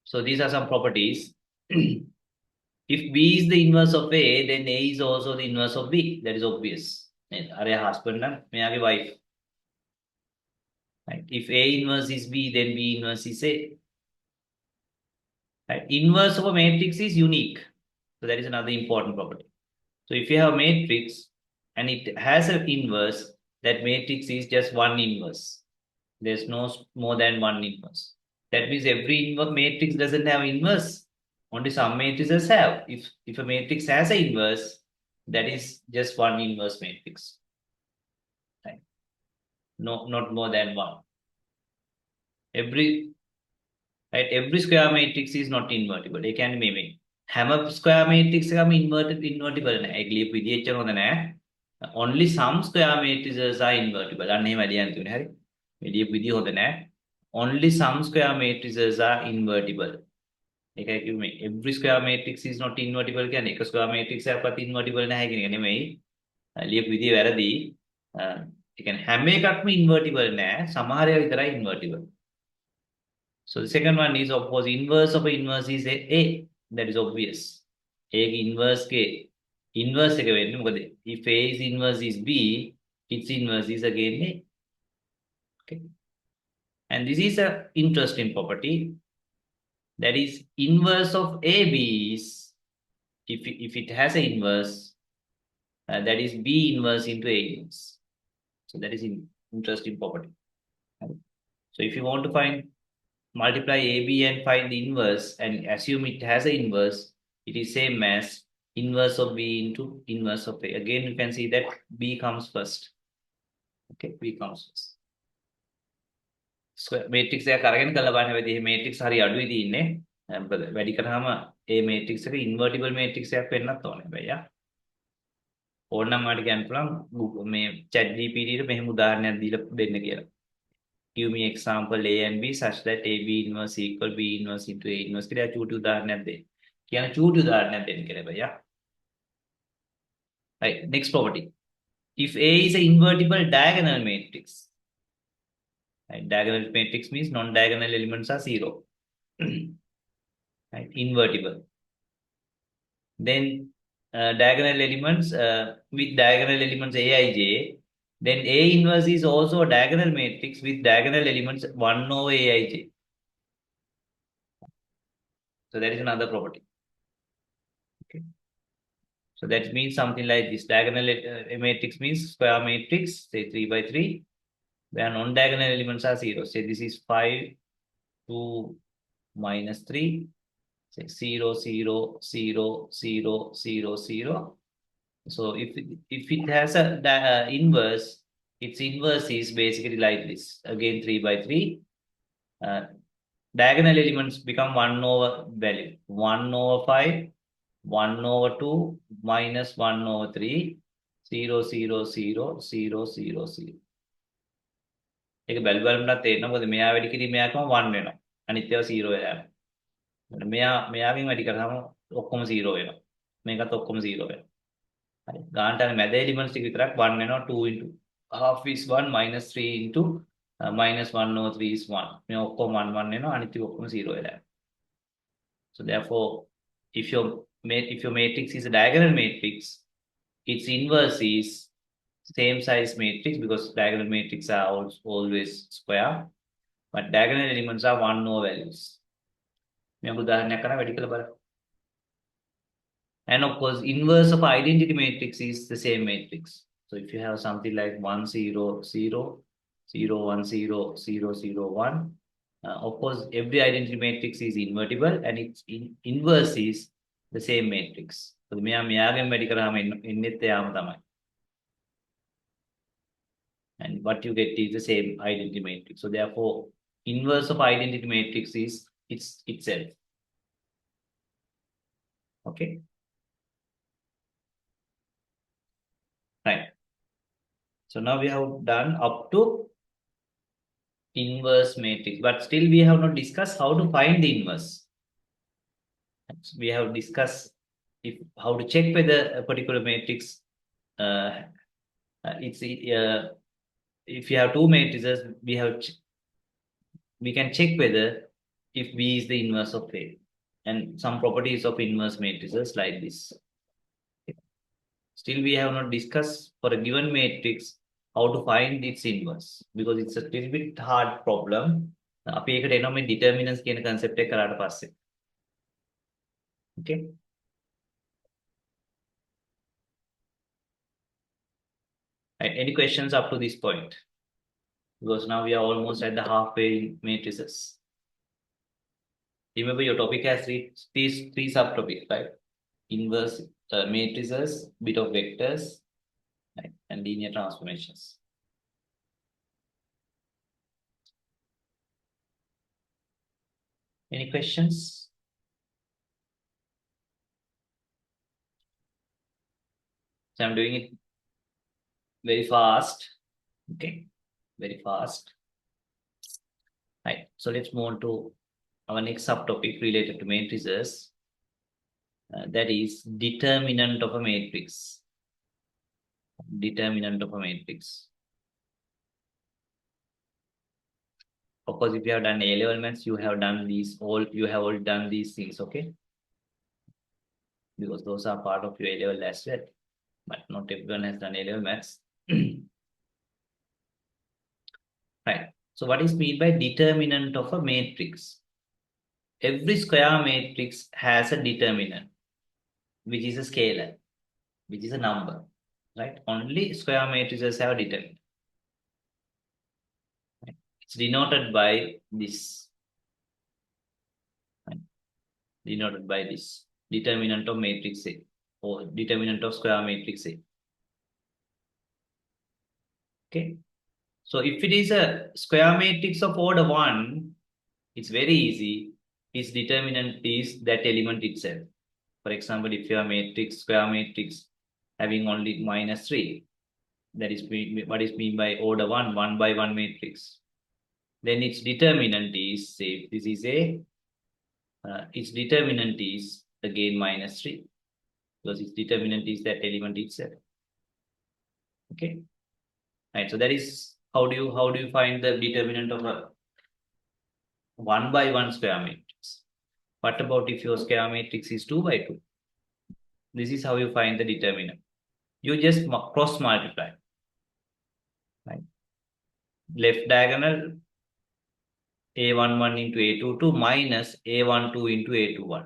So these are some properties. If B is the inverse of A, then A is also the inverse of B. That is obvious. Are a husband and maybe wife. Right? If A inverse is B, then B inverse is A. Right? Inverse of a matrix is unique. So that is another important property. So if you have a matrix and it has an inverse, that matrix is just one inverse. There's no more than one inverse. That means every matrix doesn't have inverse. Only some matrices have. If a matrix has an inverse, that is just one inverse matrix. Right? No, not more than one. Every square matrix is not invertible. They can be made. Hammer square matrix invertible. Only some square matrices are invertible. Only some square matrices are invertible. Every square matrix is not invertible. One square matrix is invertible. Hammer invertible. Invertible. So the second one is, of course, inverse of inverse is A. That is obvious. A inverse K. Inverse if A is inverse is B, its inverse is again A. Okay. And this is an interesting property. That is inverse of AB is, if it has an inverse, that is B inverse into A inverse. So that is an interesting property. So if you want to multiply AB and find the inverse and assume it has an inverse, it is same as inverse of B into inverse of A. Again, you can see that B comes first. Okay, B comes first. Square matrix එක කරගෙන කළා බලන්න වෙදී මේ matrix හරි අඩුයි තියෙන්නේ. වැඩි කරාම A matrix එක invertible matrix එකක් වෙන්නත් ඕනේ බయ్యා. ඕනනම් මාට කියන්න පුළුවන් මේ chat GPT ට මෙහෙම උදාහරණයක් දීලා දෙන්න කියලා. Give me example A and B such that AB inverse equal B inverse into A inverse කියලා චූටි උදාහරණයක් දෙන්න. කියන චූටි උදාහරණයක් දෙන්න කියලා බయ్యා. Right, next property. If A is an invertible diagonal matrix, right, diagonal matrix means non-diagonal elements are 0. Right, invertible. Then diagonal elements with diagonal elements Aij, Then A inverse is also a diagonal matrix with diagonal elements 1 over Aij. So that is another property. Okay. So that means something like this. Diagonal matrix means square matrix, say 3 by 3, where non-diagonal elements are 0. Say this is 5, 2, minus 3, say 0, 0, 0, 0, 0, 0. So if it has a inverse, its inverse is basically like this. Again, 3 by 3. Diagonal elements become 1 over value. 1 over 5, 1 over 2, minus 1 over 3, 0, 0, 0, 0, 0, 0. ඒක බැලු බලමුත් තේරෙනවා මොකද මෙයා වැඩි කිරීම මෙයාකම 1 වෙනවා. අනිත් ඒවා 0 වෙලා යනවා. මෙයාගෙන් වැඩි කරාම ඔක්කොම 0 වෙනවා. මේකත් ඔක්කොම 0 වෙනවා. හරි. ගානට අර මැද එලිමන්ට්ස් ටික විතරක් 1 වෙනවා 2 into half is 1 minus 3 into minus 1 over 3 is 1. මේ ඔක්කොම 1 1 වෙනවා අනිත් ටික ඔක්කොම 0 වෙලා යනවා. So therefore if your matrix is a diagonal matrix, its inverse is same size matrix because diagonal matrix are always square, but diagonal elements are 1 over values. මේ උදාහරණයක් කරා වැඩි කළ බලන්න. And of course, inverse of identity matrix is the same matrix. So if you have something like 1 0 0 0 1 0 0 0 1, of course, every identity matrix is invertible and its inverse is the same matrix. So මෙයාගෙන් වැඩි කරාම එන්නෙත් එයාම තමයි. And what you get is the same identity matrix. So therefore, inverse of identity matrix is itself. Okay. Right. So now we have done up to inverse matrix, but still we have not discussed how to find the inverse. We have discussed how to check whether a particular matrix if you have two matrices, we can check whether if B is the inverse of A, and some properties of inverse matrices like this. Still, we have not discussed for a given matrix how to find its inverse because it's a little bit hard problem. අපි ඒකට එනවා මේ determinants කියන concept එක කරාට පස්සේ. Okay. Right. Any questions up to this point? Because now we are almost at the halfway in matrices. Remember, your topic has three subtopics, right? Inverse matrices, bit of vectors, right? And linear transformations. Any questions? So I'm doing it very fast. Okay, very fast. Right. So let's move on to our next subtopic related to matrices. That is determinant of a matrix. Determinant of a matrix. Of course, if you have done A-level maths, you have done you have all done these things, okay? Because those are part of your A-level as well. But not everyone has done A-level maths. Right. So what is meant by determinant of a matrix? Every square matrix has a determinant, which is a scalar, which is a number, right? Only square matrices have a determinant. Right? It's denoted by this. Right? Denoted by this. Determinant of matrix A or determinant of square matrix A. Okay. So if it is a square matrix of order 1, it's very easy. Its determinant is that element itself. For example, if you have matrix, square matrix having only -3, that is what is meant by order 1, 1 by 1 matrix. Then its determinant is, say, this is A, its determinant is again -3, because its determinant is that element itself. Okay. Right. So that is how do you find the determinant of a 1 by 1 square matrix? What about if your square matrix is 2 by 2? This is how you find the determinant. You just cross multiply. left diagonal A11 into A22 minus A12 into A21.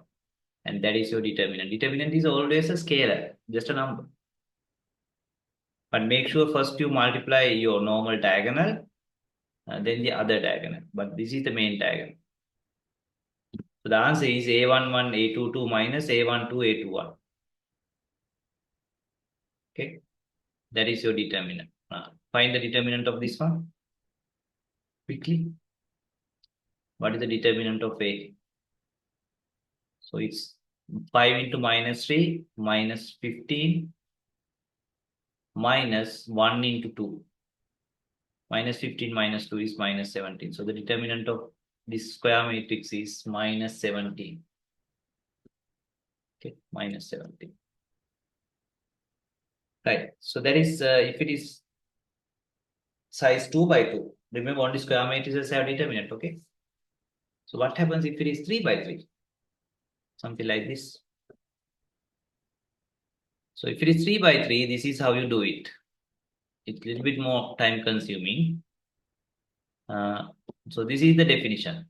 And that is your determinant. Determinant is always a scalar, just a number. But make sure first you multiply your normal diagonal, then the other diagonal. But this is the main diagonal. So the answer is A11, A22 minus A12, A21. Okay, that is your determinant. Find the determinant of this one quickly. What is the determinant of A? So it's 5 into minus 3 minus 15 minus 1 into 2. Minus 15 minus 2 is minus 17. So the determinant of this square matrix is minus 17. Okay, minus 17. Right. So that is if it is size 2 by 2. Remember, only square matrices have determinant. Okay. So what happens if it is 3 by 3? Something like this. So if it is 3 by 3, this is how you do it. It's a little bit more time consuming. So this is the definition.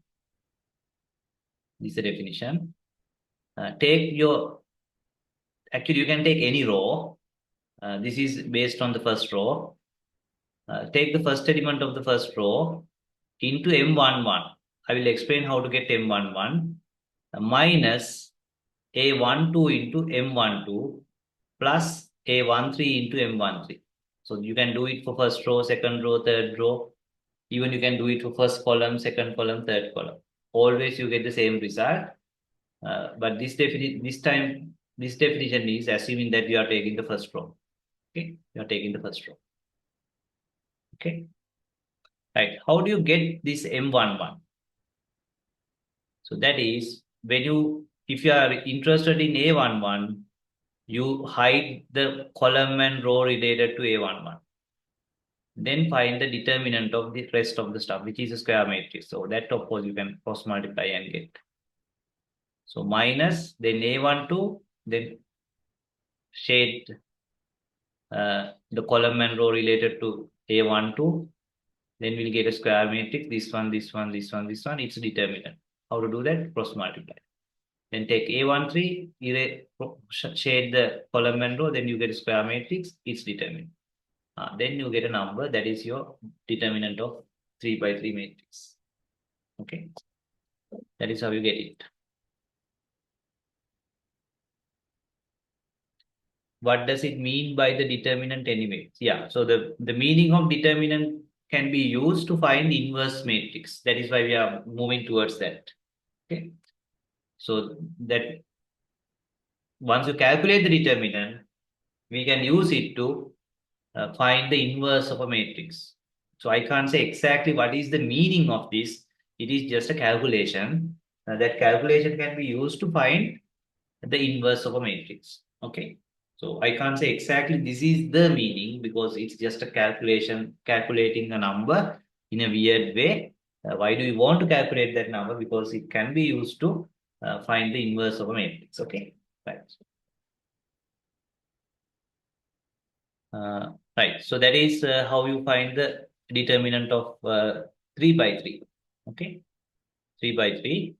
This is the definition. Take your, actually you can take any row. This is based on the first row. Take the first element of the first row into M11. I will explain how to get M11 minus A12 into M12 plus A13 into M13. So you can do it for first row, second row, third row. Even you can do it for first column, second column, third column. Always you get the same result. But this definition is assuming that you are taking the first row. Okay, you are taking the first row. Okay, right. How do you get this M11? So that is when you, if you are interested in A11, you hide the column and row related to A11. Then find the determinant of the rest of the stuff, which is a square matrix. So that of course you can cross multiply and get. So minus, then A12, then shade the column and row related to A12. Then we'll get a square matrix. This one, this one, this one, this one. It's determinant. How to do that? Cross multiply. Then take A13, shade the column and row, then you get a square matrix, it's determinant. Then you get a number that is your determinant of 3 by 3 matrix. Okay, that is how you get it. What does it mean by the determinant anyway? Yeah, so the meaning of determinant can be used to find inverse matrix. That is why we are moving towards that. Okay, so that once you calculate the determinant, we can use it to find the inverse of a matrix. So I can't say exactly what is the meaning of this. It is just a calculation. That calculation can be used to find the inverse of a matrix. Okay. So I can't say exactly this is the meaning because it's just a calculation, calculating a number in a weird way. Why do we want to calculate that number? Because it can be used to find the inverse of a matrix. Okay. Right. Right. So that is how you find the determinant of 3 by 3. Okay. 3 by 3.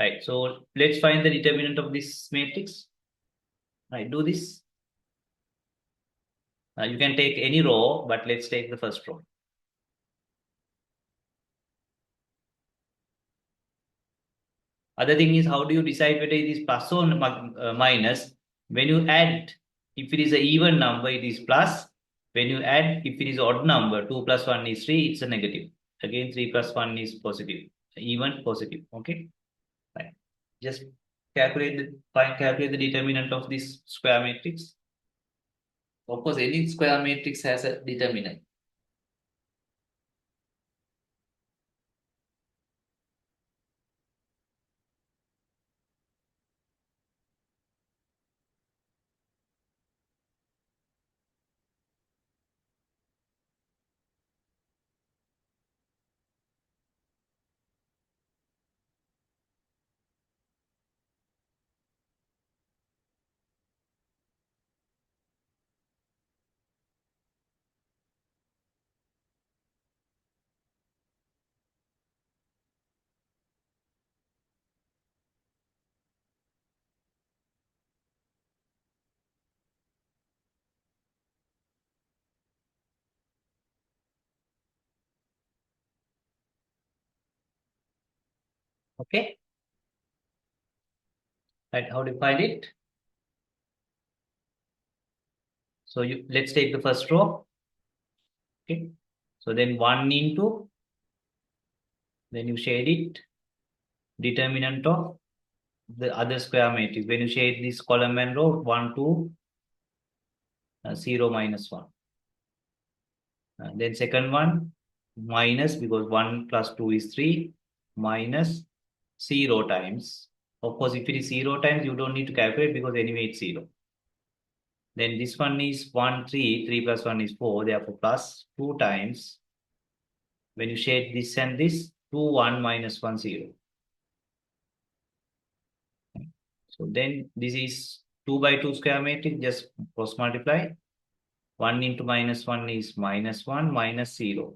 Right. So let's find the determinant of this matrix. Right. Do this. You can take any row, but let's take the first row. Other thing is, how do you decide whether it is plus or minus? When you add, if it is an even number, it is plus. When you add, if it is odd number, 2 plus 1 is 3, it's a negative. Again, 3 plus 1 is positive. Even positive. Okay. Right. Just calculate the determinant of this square matrix. Of course, any square matrix has a determinant. Okay. Right. How do you find it? So let's take the first row. Okay. So then 1 into, then you shade it, determinant of the other square matrix. When you shade this column and row, 1, 2, 0, minus 1. Then second one, minus, because 1 plus 2 is 3, minus 0 times. Of course, if it is 0 times, you don't need to calculate because anyway it's 0. Then this one is 1, 3, 3 plus 1 is 4, therefore plus 2 times. When you shade this and this, 2, 1, minus 1, 0. So then this is 2 by 2 square matrix, just cross multiply. 1 into minus 1 is minus 1, minus 0.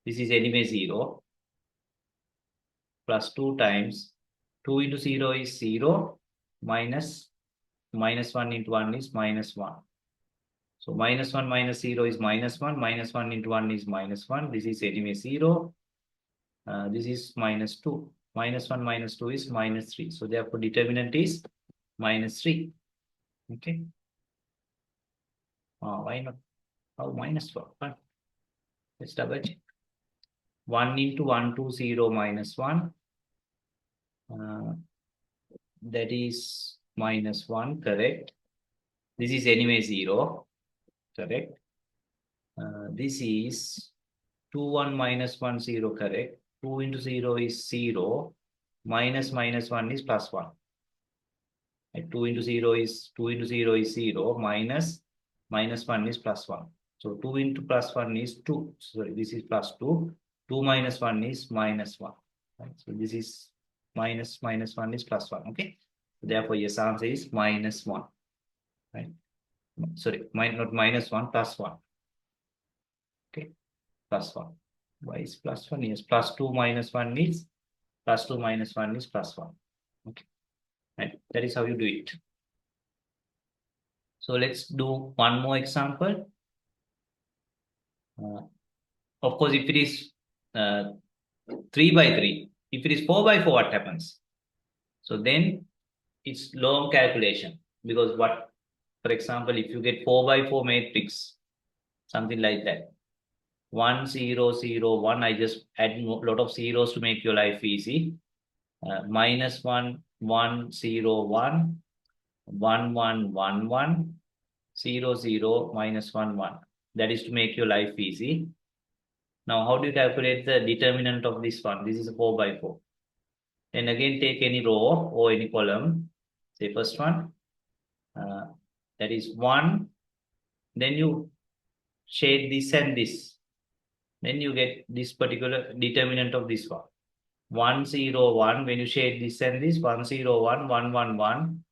This is anyway 0. Plus 2 times 2 into 0 is 0, minus 1 into 1 is minus 1. So minus 1 minus 0 is minus 1, minus 1 into 1 is minus 1. This is anyway 0. This is minus 2. Minus 1 minus 2 is minus 3. So therefore determinant is minus 3. Okay. Why not? Oh, minus 4. Fine. Let's double check. 1 into 1, 2, 0, minus 1. That is minus 1, correct. This is anyway 0, correct. This is 2, 1, minus 1, 0, correct. 2 into 0 is 0. Minus 1 is plus 1. And 2 into 0 is 0. Minus 1 is plus 1. So 2 into plus 1 is 2. Sorry, this is plus 2. 2 minus 1 is minus 1. Right? So this is minus 1 is plus 1. Okay. Therefore, yes, answer is minus 1. Right? Sorry, not minus 1, plus 1. Okay. Plus 1. Why is plus 1? Yes, plus 2 minus 1 is plus 2 minus 1 is plus 1. Okay. Right. That is how you do it. So let's do one more example. Of course, if it is 3 by 3, if it is 4 by 4, what happens? So then it's long calculation, because what, for example, if you get 4 by 4 matrix, something like that, 1, 0, 0, 1, I just add a lot of zeros to make your life easy. Minus 1, 1, 0, 1, 1, 1, 1, 1, 0, 0, minus 1, 1. That is to make your life easy. Now, how do you calculate the determinant of this one? This is a 4 by 4. Then again, take any row or any column. Say first one, that is 1. Then you shade this and this. Then you get this particular determinant of this one. 1, 0, 1. When you shade this and this, 1, 0, 1, 1, 1, 1,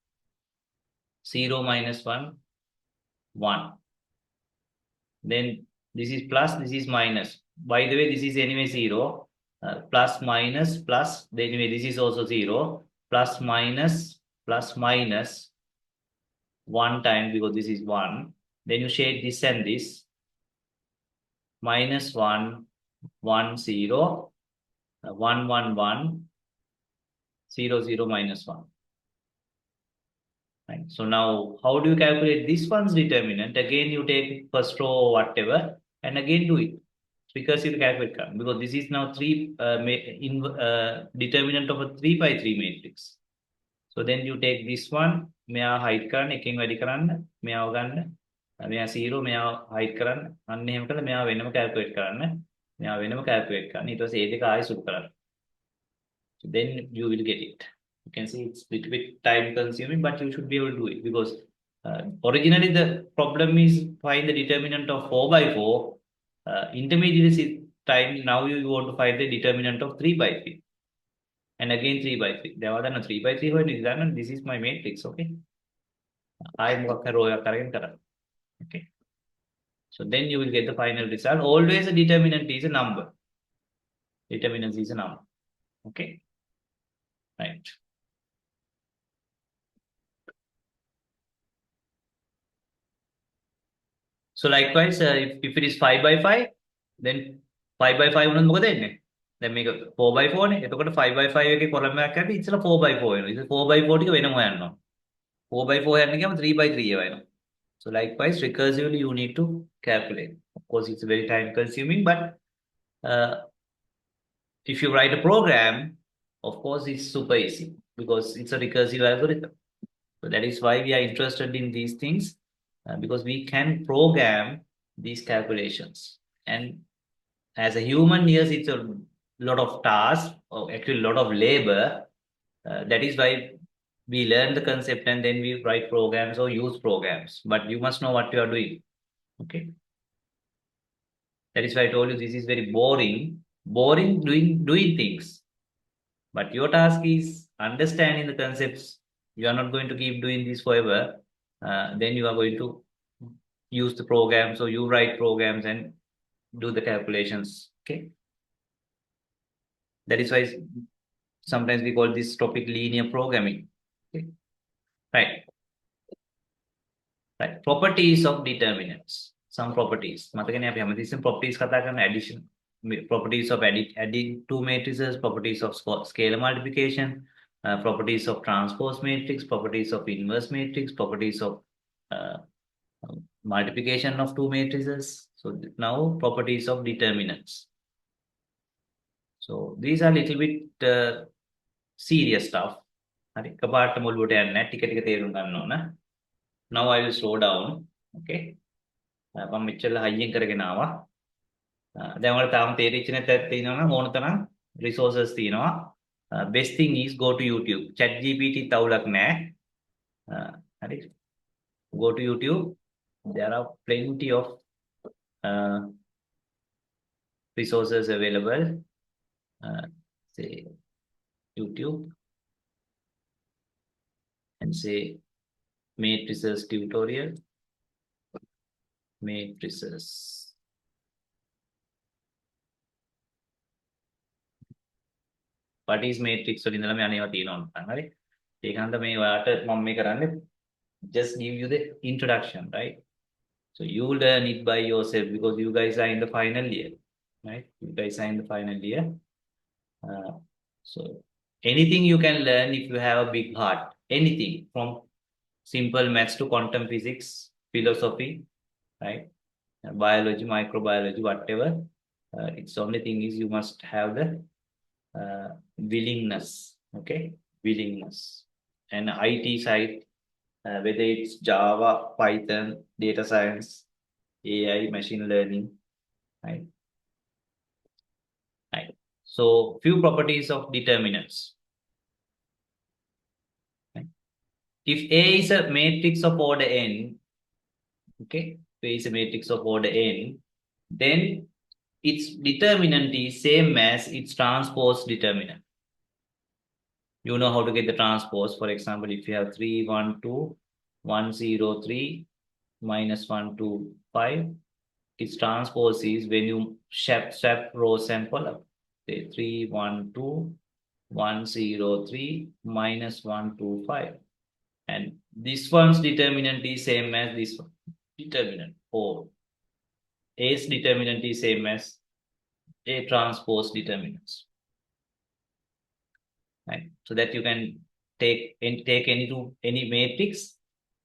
0, minus 1, 1. Then this is plus, this is minus. By the way, this is anyway 0. Plus, minus, plus. Anyway, this is also 0. Plus, minus, 1 time, because this is 1. Then you shade this and this. Minus 1, 1, 0. 1, 1, 1. 0, 0, minus 1. Right. So now, how do you calculate this one's determinant? Again, you take first row or whatever, and again do it. Because you calculate current, because this is now determinant of a 3 by 3 matrix. So then you take this one, මෙයා hide කරන්න, එකෙන් වැඩි කරන්න, මෙයාව ගන්න, මෙයා 0, මෙයා hide කරන්න, අන්න එහෙම කළා මෙයා වෙනම calculate කරන්න, මෙයා වෙනම calculate කරන්න, ඊට පස්සේ ඒ දෙක ආයෙ සුළු කරන්න. So then you will get it. You can see it's a little bit time consuming, but you should be able to do it, because originally the problem is find the determinant of 4 by 4. Intermediate time, now you want to find the determinant of 3 by 3. And again 3 by 3. There was a 3 by 3 when examined. This is my matrix, okay? I okay. So then you will get the final result. Always a determinant is a number. Determinant is a number. Okay. Right. So likewise, if it is 5 by 5, then 5 by 5 මොකද එන්නේ? දැන් මේක 4x4 නේ. එතකොට 5x5 එකේ column එකක් ඇති ඉතල 4x4 වෙනවා. ඉතින් 4x4 ටික වෙනම හොයන්න ඕන. 4x4 යන්න ගියාම 3x3 ඒවා එනවා. So likewise, recursively you need to calculate. Of course, it's very time consuming, but if you write a program, of course, it's super easy because it's a recursive algorithm. So that is why we are interested in these things because we can program these calculations. And as a human, yes, it's a lot of tasks, or actually a lot of labor. That is why we learn the concept and then we write programs or use programs. But you must know what you are doing. Okay. That is why I told you this is very boring. Boring doing things. But your task is understanding the concepts. You are not going to keep doing this forever. Then you are going to use the programs, or you write programs and do the calculations. Okay. That is why sometimes we call this topic linear programming. Okay. Right. Right. Properties of determinants. Some properties. මතකනේ අපි හැමතිස්සෙම properties කතා කරන addition. Properties of adding two matrices, properties of scalar multiplication, properties of transpose matrix, properties of inverse matrix, properties of multiplication of two matrices. So now properties of determinants. So these are little bit serious stuff. හරි කපාට මුල්වට යන්නේ නැහැ ටික ටික තේරුම් ගන්න ඕන. Now I will slow down. Okay. මම මෙච්චර හයියෙන් කරගෙන ආවා. දැන් ඔයාලට තාම තේරිච්ච නැත්නම් තියෙනවා නම් ඕන තරම් resources තියෙනවා. Best thing is go to YouTube. Chat GPT තවුලක් නැහැ. හරි. Go to YouTube. There are plenty of resources available. Say YouTube and say matrices tutorial. Matrices. What is matrix? So ඉඳලා මේ අනේවා තියෙනවා නැත්නම් හරි. ඒක හන්ද මේ ඔයාලට මම මේ කරන්නේ just give you the introduction, right? So you learn it by yourself because you guys are in the final year, right? You guys are in the final year. So anything you can learn if you have a big heart. Anything from simple maths to quantum physics, philosophy, right? Biology, microbiology, whatever. It's only thing is you must have the willingness, okay? Willingness. And IT side, whether it's Java, Python, data science, AI, machine learning, right? Right. So few properties of determinants. Right? If A is a matrix of order n, okay, if A is a matrix of order n, then its determinant is same as its transpose determinant. You know how to get the transpose. For example, if you have 3, 1, 2, 1, 0, 3, minus 1, 2, 5, its transpose is when you swap rows and column. Say 3, 1, 2, 1, 0, 3, minus 1, 2, 5. And this one's determinant is same as this one. Determinant. Or A's determinant is same as A transpose determinants. Right? So that you can take any matrix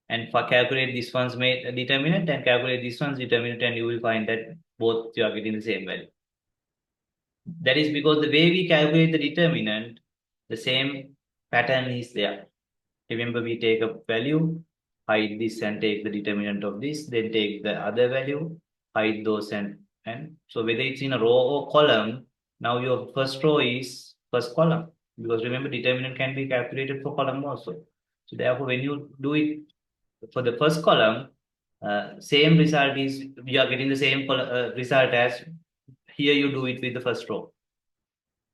and calculate this one's determinant and calculate this one's determinant, and you will find that both you are getting the same value. That is because the way we calculate the determinant, the same pattern is there. Remember, we take a value, hide this and take the determinant of this, then take the other value, hide those and so whether it's in a row or column, now your first row is first column. Because remember, determinant can be calculated for column also. So therefore, when you do it for the first column, same result is, you are getting the same result as here you do it with the first row.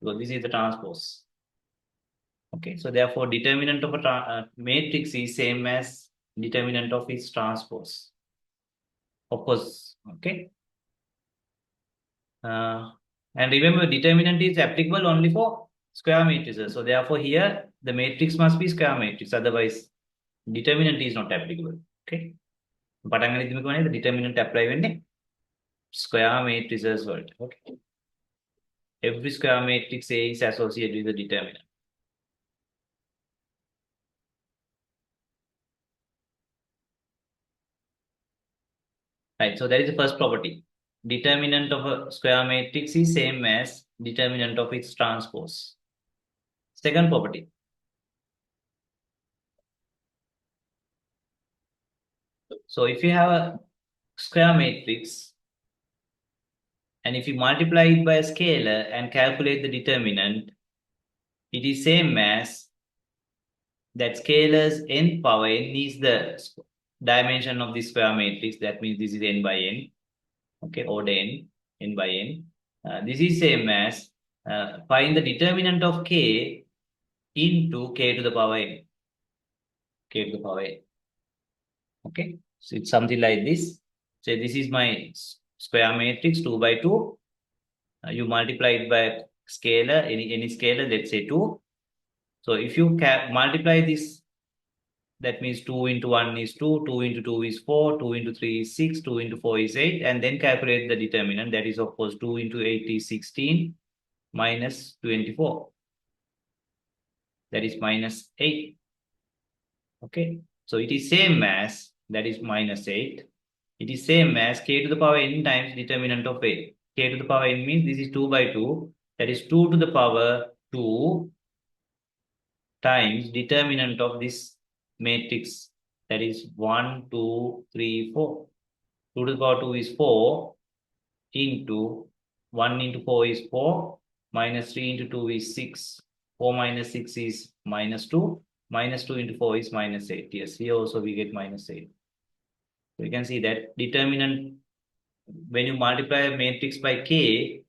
Because this is the transpose. Okay, so therefore, determinant of a matrix is same as determinant of its transpose. Of course, okay. And remember, determinant is applicable only for square matrices. So therefore, here the matrix must be square matrix. Otherwise, determinant is not applicable. Okay. The determinant apply when square matrices world. Okay. every square matrix A is associated with the determinant. Right, so that is the first property. Determinant of a square matrix is same as determinant of its transpose. Second property. So if you have a square matrix, and if you multiply it by a scalar and calculate the determinant, it is same as that scalar's n power n is the dimension of the square matrix. That means this is n by n. Okay, order n by n. This is same as find the determinant of k into k to the power n. K to the power n. Okay, so it's something like this. So this is my square matrix 2 by 2. You multiply it by scalar, any scalar, let's say 2. So if you multiply this, that means 2 into 1 is 2, 2 into 2 is 4, 2 into 3 is 6, 2 into 4 is 8, and then calculate the determinant. That is, of course, 2 into 8 is 16 minus 24. That is minus 8. Okay, so it is same as, that is minus 8. It is same as k to the power n times determinant of a. K to the power n means this is 2 by 2. That is 2 to the power 2 times determinant of this matrix. That is 1, 2, 3, 4. 2 to the power 2 is 4 into 1 into 4 is 4. Minus 3 into 2 is 6. 4 minus 6 is minus 2. Minus 2 into 4 is minus 8. Yes, here also we get minus 8. So you can see that determinant, when you multiply a matrix by k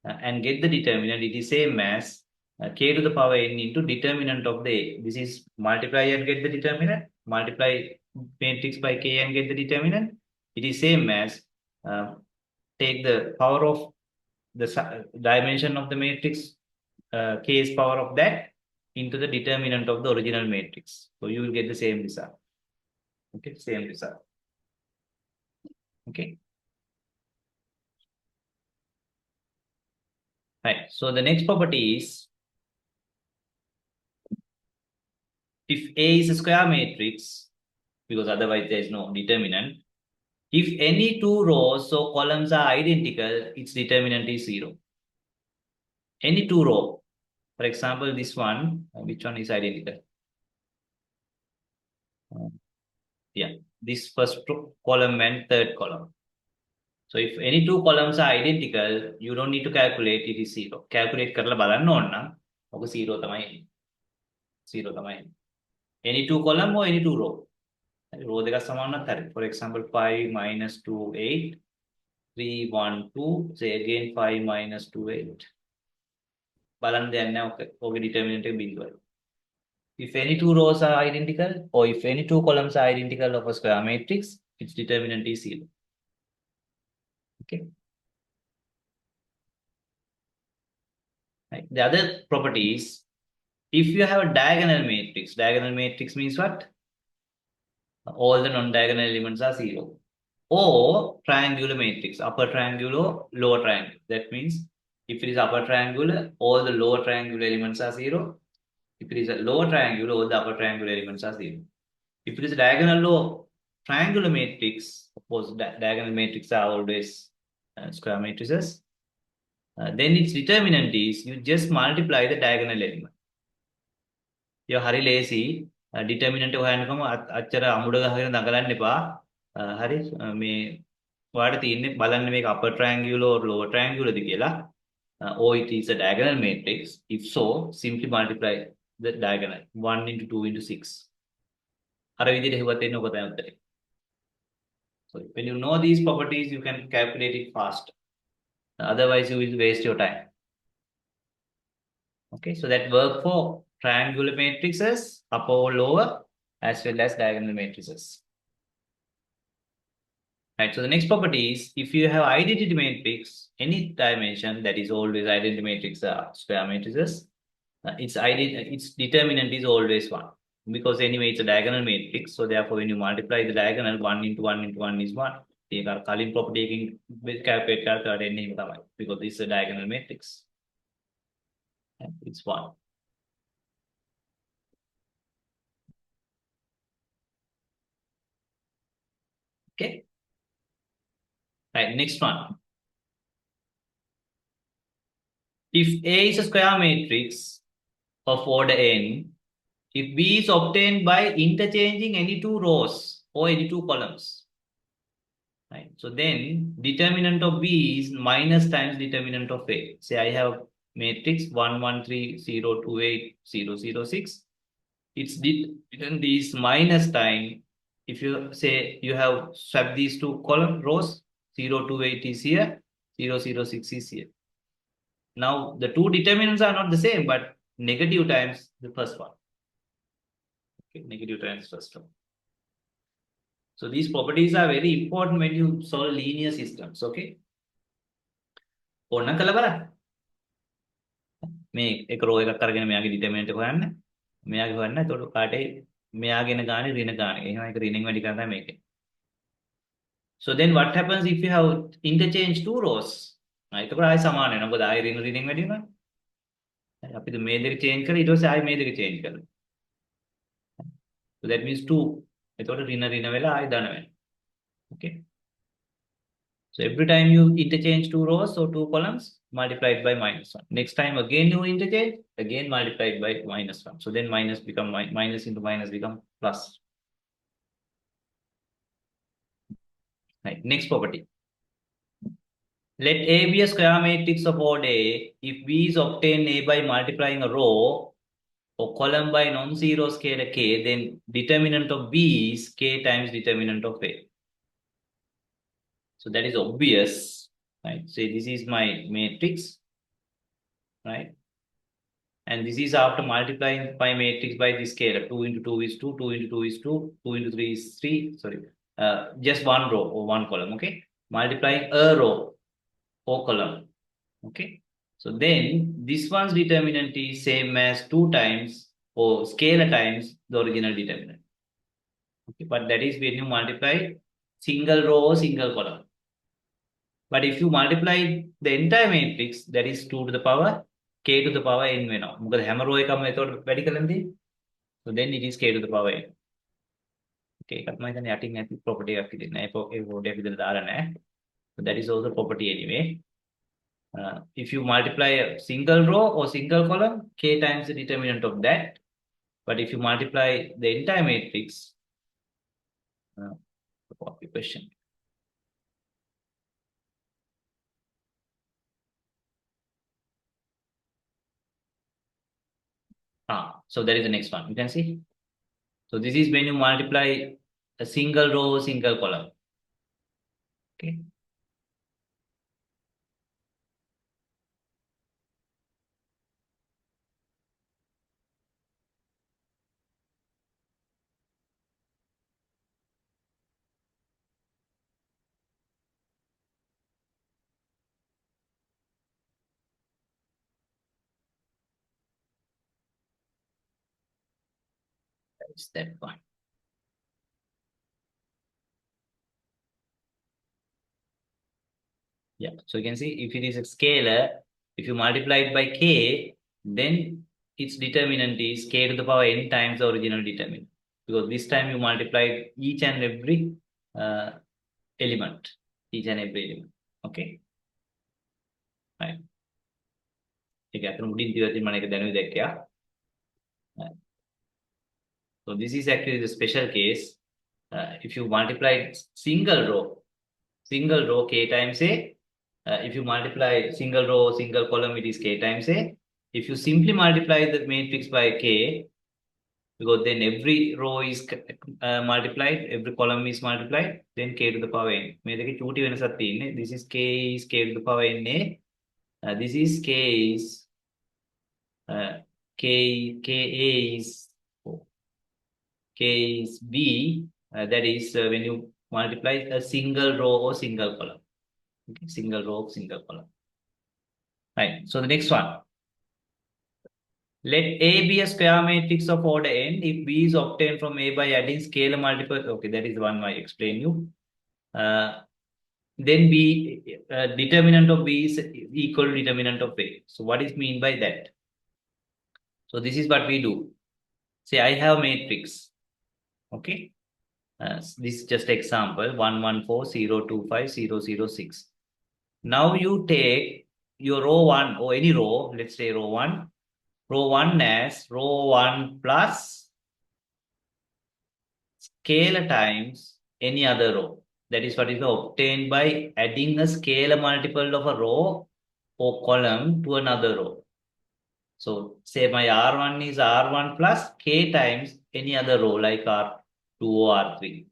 and get the determinant, it is same as k to the power n into determinant of the A. This is multiply and get the determinant. Multiply matrix by k and get the determinant. It is same as take the power of the dimension of the matrix, k's power of that, into the determinant of the original matrix. So you will get the same result. Okay, same result. Okay. Right. So the next property is, if A is a square matrix, because otherwise there is no determinant, if any two rows or columns are identical, its determinant is 0. Any two row, for example, this one, which one is identical? Yeah, this first column and third column. So if any two columns are identical, you don't need to calculate, it is 0. Calculate කරලා බලන්න ඕන නම් ඔක 0 තමයි එන්නේ. 0 තමයි එන්නේ. Any two column or any two row. Row දෙකක් සමානවත් හරි. For example, 5 minus 2 8, 3 1 2, say again 5 minus 2 8. බලන්න දෙයක් නැහැ ඔගේ determinant එක බිඳුවයි. If any two rows are identical or if any two columns are identical of a square matrix, its determinant is 0. Okay. Right. The other property is, if you have a diagonal matrix means what? All the non-diagonal elements are 0. Or triangular matrix, upper triangular, lower triangle. That means if it is upper triangular, all the lower triangular elements are 0. If it is a lower triangular, all the upper triangular elements are 0. If it is a diagonal or triangular matrix, of course, diagonal matrices are always square matrices. Then its determinant is, you just multiply the diagonal element. You're very lazy. Determinant හොයන්නකම අච්චර අමුඩ ගහගෙන දඟලන්න එපා. හරි මේ ඔයාලට තියෙන්නේ බලන්න මේක upper triangular or lower triangular ද කියලා. Or it is a diagonal matrix. If so, simply multiply the diagonal 1 into 2 into 6. අර විදිහට හෙව්වත් එන්නේ ඔක තමයි උත්තරේ. So when you know these properties, you can calculate it fast. Otherwise, you will waste your time. Okay, so that work for triangular matrices, upper or lower, as well as diagonal matrices. Right, so the next property is, if you have identity matrix, any dimension, that is always identity matrix, square matrices, its determinant is always 1. Because anyway, it's a diagonal matrix, so therefore when you multiply the diagonal, 1 into 1 into 1 is 1. Calling property calculate because this is a diagonal matrix. It's 1. Okay. Right. Next one. If A is a square matrix of order n, if B is obtained by interchanging any two rows or any two columns, right? So then determinant of B is minus times determinant of A. Say I have matrix 1, 1, 3, 0, 2, 8, 0, 0, 6. It's determinant is minus time. If you say you have swapped these two column rows, 0, 2, 8 is here, 0, 0, 6 is here. Now the two determinants are not the same, but negative times the first one. Okay, negative times first one. So these properties are very important when you solve linear systems. Okay. ඕන කළ බලන්න. මේ එක raw එකක් අරගෙන මෙයාගේ ඩිටර්මිනන්ට් එක හොයන්න. මෙයාගේ හොයන්න. එතකොට කාටේ මෙයාගෙන ගානේ ඍණ ගානේ. එහෙනම් ඒක ඍණෙන් වැඩි කරලා තමයි මේකේ. So then what happens if you have interchange two rows? එතකොට ආයෙ සමාන වෙනවා. මොකද ආයෙ ඍණෙන් වැඩි වෙනවා. අපි මේ දෙක change කරලා ඊට පස්සේ ආයෙ මේ දෙක change කරනවා. So that means 2. එතකොට ඍණ වෙලා ආයෙ ධන වෙනවා. Okay. So every time you interchange two rows or two columns, multiplied by minus 1. Next time again you interchange, again multiplied by minus 1. So then minus become minus into minus become plus. Right. Next property. Let A be a square matrix of order A if B is obtained A by multiplying a row or column by non-zero scalar K, then determinant of B is K times determinant of A. So that is obvious, right? Say this is my matrix, right? And this is after multiplying my matrix by this scalar. 2 into 2 is 2, 2 into 2 is 2, 2 into 3 is 3. Sorry, just one row or one column, okay? Multiplying a row or column, okay? So then this one's determinant is same as 2 times or scalar times the original determinant. Okay, but that is when you multiply single row or single column. But if you multiply the entire matrix, that is 2 to the power k to the power n වෙනවා. මොකද හැම row එකම එතකොට වැඩි කරලා තියෙන්නේ. So then it is k to the power n. Okay, එකක් මම හිතන්නේ යටින් ඇති property එකක් ඉතින් නෑ. ඒ property එක විතර දාලා නෑ. So that is also property anyway. If you multiply a single row or single column, k times the determinant of that. But if you multiply the entire matrix, copy question. So that is the next one. You can see. So this is when you multiply a single row, single column. Okay. That's that one. Yeah. So you can see if it is a scalar, if you multiply it by k, then its determinant is k to the power n times the original determinant. Because this time you multiplied each and every element. Each and every element. Okay. Right. So this is actually the special case. If you multiply single row k times a. If you multiply single row, single column, it is k times a. If you simply multiply the matrix by k, because then every row is multiplied, every column is multiplied, then k to the power n. This is k is k to the power n a. This is k is k is b. That is when you multiply a single row or single column. Okay, single row, single column. Right. So the next one. Let A be a square matrix of order n if B is obtained from A by adding scalar multiple. Okay, that is the one I explained you. Then B determinant of B is equal to determinant of A. So what is mean by that? So this is what we do. Say I have matrix. Okay. This is just example 114, 025, 006. Now you take your row 1 or any row, let's say row 1 as row 1 plus scalar times any other row. That is what is obtained by adding a scalar multiple of a row or column to another row. So say my R1 is R1 plus K times any other row like R2 or R3.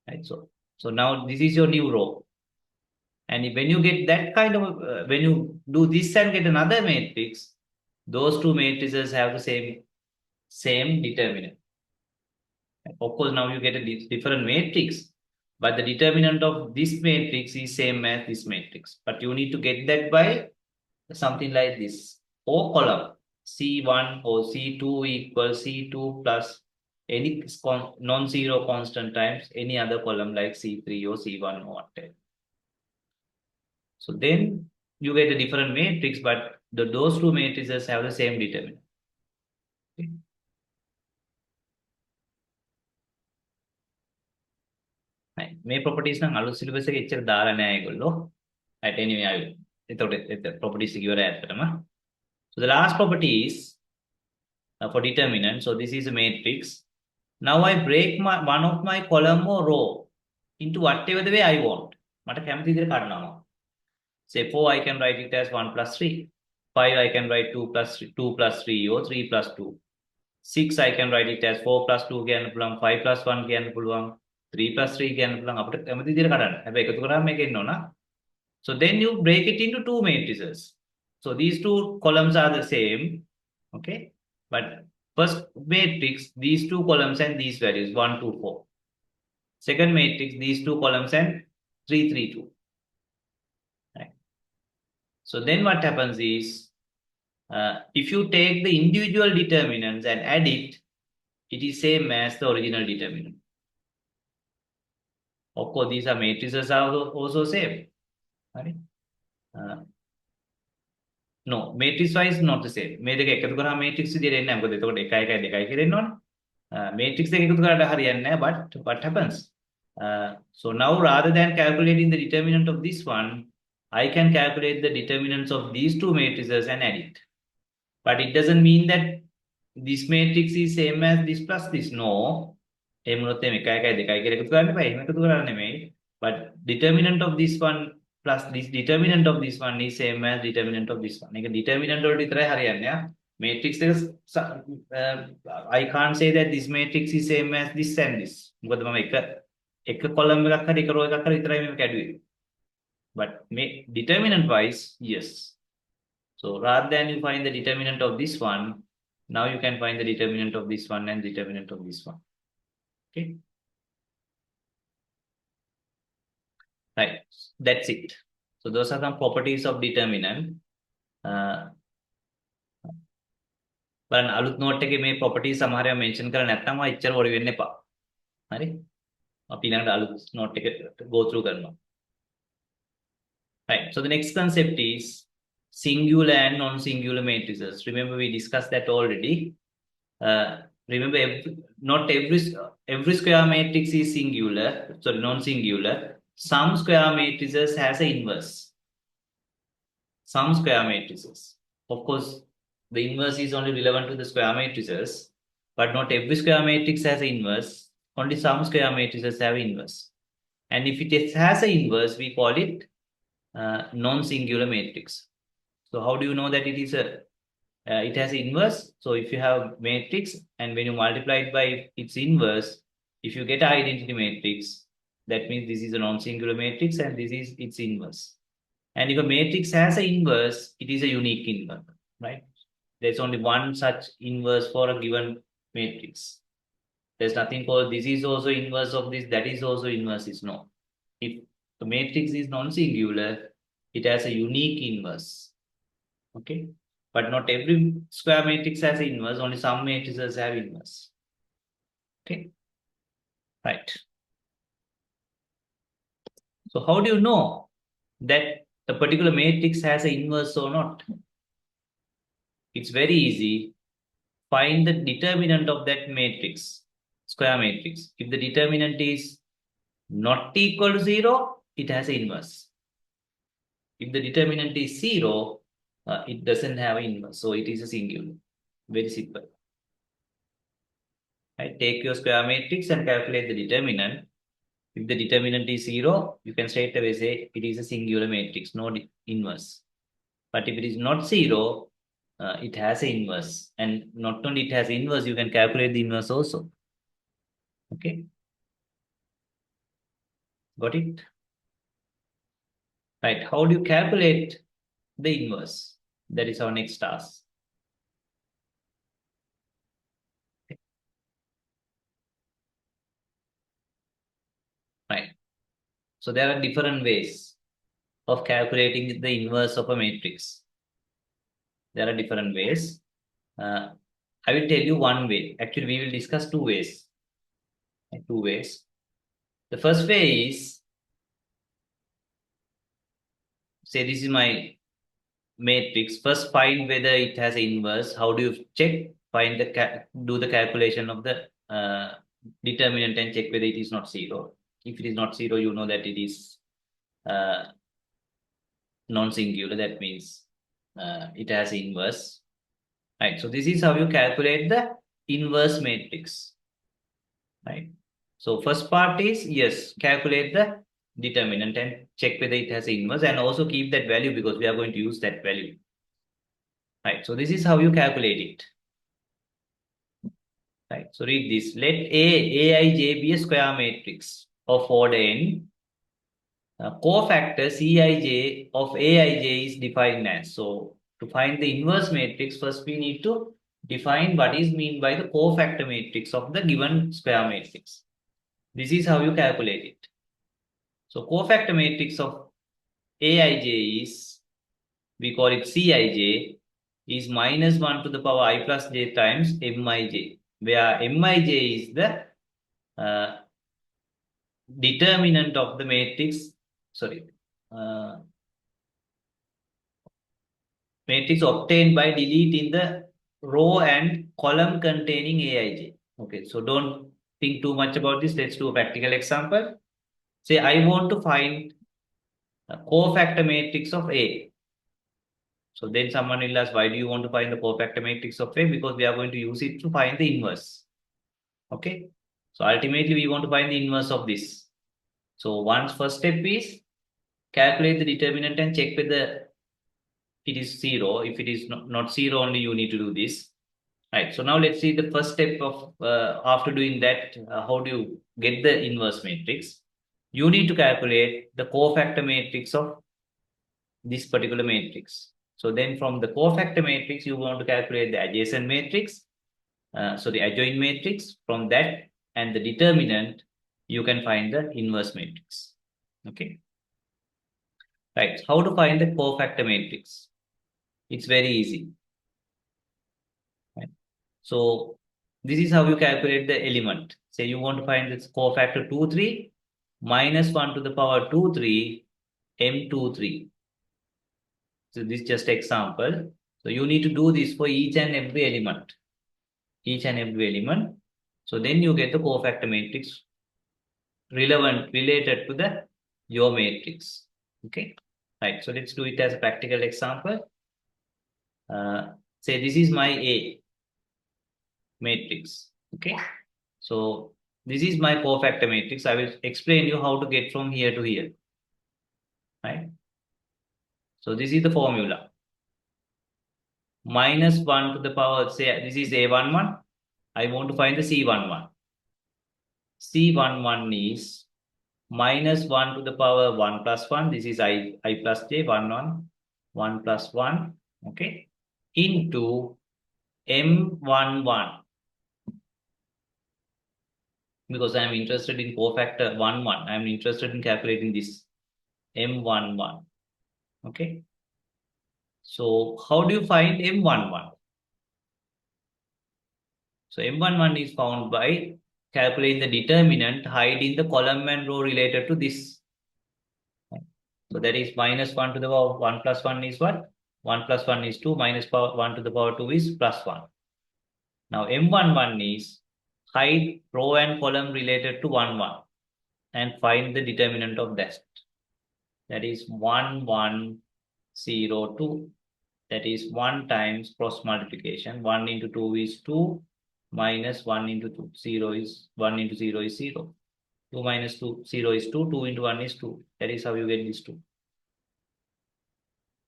Right? So now this is your new row. And when you get that kind of, when you do this and get another matrix, those two matrices have the same determinant. Of course, now you get a different matrix, but the determinant of this matrix is same as this matrix. But you need to get that by something like this. O column, C1 or C2 equals C2 plus any non-zero constant times any other column like C3 or C1 or whatever. So then you get a different matrix, but those two matrices have the same determinant. Okay. මේ properties නම් අලුත් syllabus එකේ එච්චර දාලා නැහැ ඒගොල්ලෝ. Right, anyway, I will. එතකොට properties එක ඉවරයි ඇත්තටම. So the last property is for determinant. So this is a matrix. Now I break one of my column or row into whatever the way I want. මට කැමති විදිහට කඩනවා. Say 4 I can write it as 1 plus 3. 5 I can write 2 plus 3 or 3 plus 2. 6 I can write it as 4 plus 2 කියන්න පුළුවන් 5 plus 1 කියන්න පුළුවන් 3 plus 3 කියන්න පුළුවන් අපිට කැමති විදිහට කඩන්න. හැබැයි එකතු කරාම මේක එන්න ඕන. So then you break it into two matrices. So these two columns are the same. Okay. But first matrix, these two columns and these values 1, 2, 4. Second matrix, these two columns and 3, 3, 2. Right. So then what happens is, if you take the individual determinants and add it, it is same as the original determinant. Of course, these are matrices are also same. Right? No, matrix wise not the same. මේ දෙක එකතු කරාම matrix විදියට එන්නේ නැහැ. මොකද එතකොට 1 1 2 කියලා එන්න ඕනේ. Matrix එක එකතු කරාට හරියන්නේ නැහැ. But what happens? So now rather than calculating the determinant of this one, I can calculate the determinants of these two matrices and add it. But it doesn't mean that this matrix is same as this plus this. No. එහෙම වුණොත් එමේ 1 1 2 කියලා එකතු කරන්න එපා. එහෙම එකතු කරන්න නෙමෙයි. But determinant of this one plus this determinant of this one is same as determinant of this one. මේක determinant වලට විතරයි හරියන්නේ. Matrix එක I can't say that this matrix is same as this and this. මොකද මම එක column එකක් හරි එක row එකක් හරි විතරයි මේක කැඩුවේ. But determinant wise, yes. So rather than you find the determinant of this one, now you can find the determinant of this one and determinant of this one. Okay. Right. That's it. So those are some properties of determinant. බලන්න අලුත් note එකේ මේ properties සමහර ඒවා mention කරලා නැත්නම් ඔය ඉච්චර worry වෙන්න එපා. හරි? අපි ඊළඟට අලුත් note එක go through කරනවා. Right. So the next concept is singular and non-singular matrices. Remember we discussed that already. Remember not every square matrix is singular, sorry, non-singular. Some square matrices has an inverse. Some square matrices. Of course, the inverse is only relevant to the square matrices, but not every square matrix has an inverse. Only some square matrices have inverse. And if it has an inverse, we call it non-singular matrix. So how do you know that it is it has inverse? So if you have matrix and when you multiply it by its inverse, if you get an identity matrix, that means this is a non-singular matrix and this is its inverse. And if a matrix has an inverse, it is a unique inverse, right? There's only one such inverse for a given matrix. There's nothing called this is also inverse of this, that is also inverse. Is no. If the matrix is non-singular, it has a unique inverse. Okay. But not every square matrix has an inverse, only some matrices have inverse. Okay. Right. So how do you know that a particular matrix has an inverse or not? It's very easy. Find the determinant of that matrix, square matrix. If the determinant is not equal to 0, it has an inverse. If the determinant is 0, it doesn't have an inverse. So it is a singular. Very simple. Right? Take your square matrix and calculate the determinant. If the determinant is 0, you can straight away say it is a singular matrix, no inverse. But if it is not 0, it has an inverse. And not only it has inverse, you can calculate the inverse also. Okay. Got it? Right. How do you calculate the inverse? That is our next task. Right. So there are different ways of calculating the inverse of a matrix. There are different ways. I will tell you one way. Actually, we will discuss two ways. Two ways. The first way is, say this is my matrix. First, find whether it has inverse. How do you check? Find the do the calculation of the determinant and check whether it is not 0. If it is not 0, you know that it is non-singular. That means it has inverse. Right. So this is how you calculate the inverse matrix. Right. So first part is, yes, calculate the determinant and check whether it has inverse, and also keep that value because we are going to use that value. Right. So this is how you calculate it. Right. So read this. Let Aij be a square matrix of order n. Cofactor Cij of Aij is defined as. So to find the inverse matrix, first we need to define what is meant by the cofactor matrix of the given square matrix. This is how you calculate it. So cofactor matrix of Aij is, we call it Cij, is minus 1 to the power I plus j times Mij, where Mij is the determinant of the matrix, matrix obtained by deleting the row and column containing Aij. Okay, so don't think too much about this. Let's do a practical example. Say I want to find a cofactor matrix of A. So then someone will ask, why do you want to find the cofactor matrix of A? Because we are going to use it to find the inverse. Okay. So ultimately we want to find the inverse of this. So one's first step is calculate the determinant and check whether it is 0. If it is not 0 only, you need to do this. Right. So now let's see the first step of, after doing that, how do you get the inverse matrix? You need to calculate the cofactor matrix of this particular matrix. So then from the cofactor matrix, you want to calculate the adjacent matrix. So the adjoint matrix. From that and the determinant, you can find the inverse matrix. Okay. Right. How to find the cofactor matrix? It's very easy. Right. So this is how you calculate the element. Say you want to find this cofactor 2, 3 minus 1 to the power 2, 3 m23. So this is just example. So you need to do this for each and every element. Each and every element. So then you get the cofactor matrix related to the your matrix. Okay. Right. So let's do it as a practical example. Say this is my A matrix. Okay. So this is my cofactor matrix. I will explain you how to get from here to here. Right. So this is the formula. Minus 1 to the power, say this is A11. I want to find the C11. C11 is minus 1 to the power 1 plus 1. This is I plus j, 1 plus 1. Okay. Into M11. Because I am interested in cofactor 1, 1. I am interested in calculating this M11. Okay. So how do you find M11? So M11 is found by calculating the determinant hiding the column and row related to this. So that is minus 1 to the power 1 plus 1 is what? 1 plus 1 is 2, minus 1 to the power 2 is plus 1. Now M11 is hide row and column related to 1, 1 and find the determinant of that. That is 1, 1, 0, 2. That is 1 times cross multiplication. 1 into 2 is 2, minus 1 into 2. 0 is 1 into 0 is 0. 2 minus 2, 0 is 2. 2 into 1 is 2. That is how you get this 2.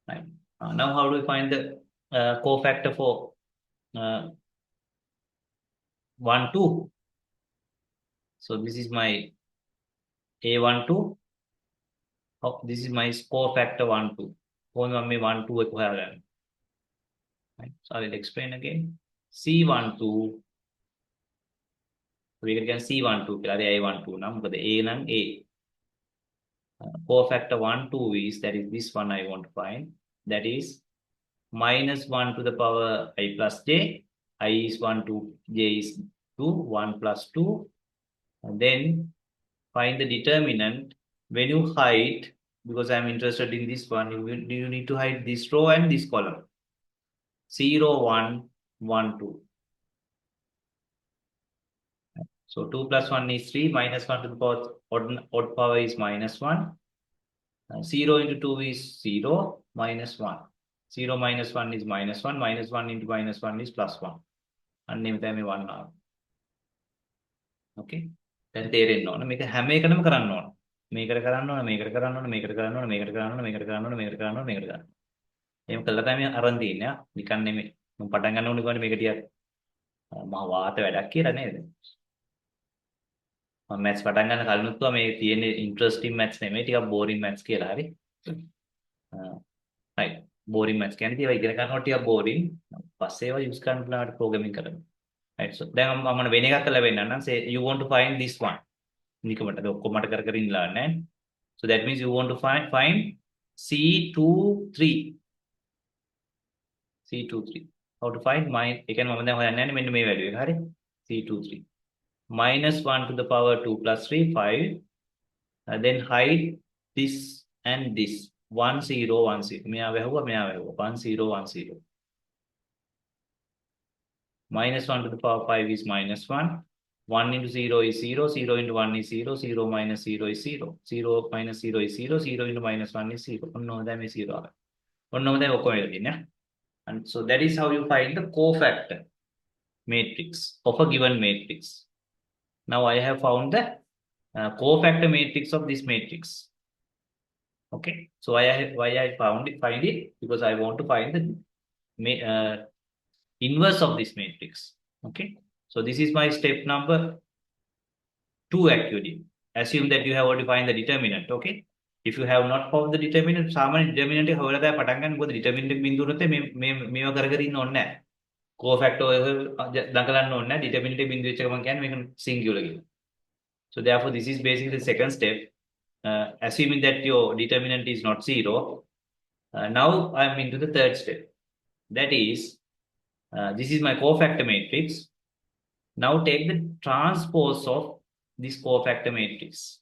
Right. Now how do we find the cofactor for 1, 2? So this is my A12. Oh, this is my cofactor 1, 2. 1, 2 right. So I will explain again. C12. We can C12. A12 now, but the A and A. Cofactor 1, 2 is, that is this one I want to find. That is minus 1 to the power I plus j. I is 1, 2, j is 2, 1 plus 2. And then find the determinant. When you hide, because I'm interested in this one, you need to hide this row and this column. 0, 1, 1, 2. So 2 plus 1 is 3, minus 1 to the power odd power is minus 1. 0 into 2 is 0, minus 1. 0 minus 1 is minus 1, minus 1 into minus 1 is plus 1. And name them 1 now. Okay. Then තේරෙන්න ඕන මේක හැම එකටම කරන්න ඕන. මේකට කරන්න ඕන, මේකට කරන්න ඕන, මේකට කරන්න ඕන, මේකට කරන්න ඕන, මේකට කරන්න ඕන, මේකට කරන්න ඕන, මේකට කරන්න. එහෙම කළා තමයි අරන් තියෙන්නේ. නිකන් නෙමෙයි. මම පටන් ගන්න ඕනේ කොහොමද මේක ටිකක් මහ වාත වැඩක් කියලා නේද? මම මැත්ස් පටන් ගන්න කලිනුත් කිව්වා මේ තියෙන ඉන්ටරෙස්ටිං මැත්ස් නෙමෙයි ටිකක් බෝරින් මැත්ස් කියලා හරි. right boring maths කියන්නේ ඒවා ඉගෙන ගන්නකොට ටිකක් boring. පස්සේ ඒවා use කරන්න පුළුවන් programming කරන්න. right so දැන් මම වෙන එකක් කරලා වෙන්නම් නම් say you want to find this one. නිකමට ඒක ඔක්කොම මට කර ඉන්නලා නැහැ. So that means you want to find C23. C23. How to find my ඒ කියන්නේ මම දැන් හොයන්න යන්නේ මෙන්න මේ value එක හරි. C23. Minus 1 to the power 2 plus 3 5. Then hide this and this. 1 0 1 0 මෙයා වැහුවා 1 0 1 0 minus 1 to the power 5 is minus 1 1 into 0 is 0 0 into 1 is 0 0 minus 0 is 0 0 minus 0 is 0 0 into minus 1 is 0 ඔන්න ඔය දැන් මේ 0 ආවා ඔන්න ඔය දැන් ඔක්කොම එලා තියෙන්නේ and so that is how you find the cofactor matrix of a given matrix. Now I have found the cofactor matrix of this matrix. Okay, so why I find it because I want to find the inverse of this matrix. Okay, so this is my step number 2 actually. Assume that you have already find the determinant. Okay, if you have not found the determinant, සාමාන්‍ය determinant එක හොයලා තමයි පටන් ගන්න. මොකද determinant එක බිඳුව නැත්නම් මේව කර කර ඉන්න ඕනේ නැහැ. cofactor දඟලන්න ඕනේ නැහැ. determinant එක බිඳුව වෙච්ච ගමන් කියන්නේ මේක singular කියලා. So therefore this is basically the second step. Assuming that your determinant is not 0, now I'm into the third step. That is, this is my cofactor matrix. Now take the transpose of this cofactor matrix.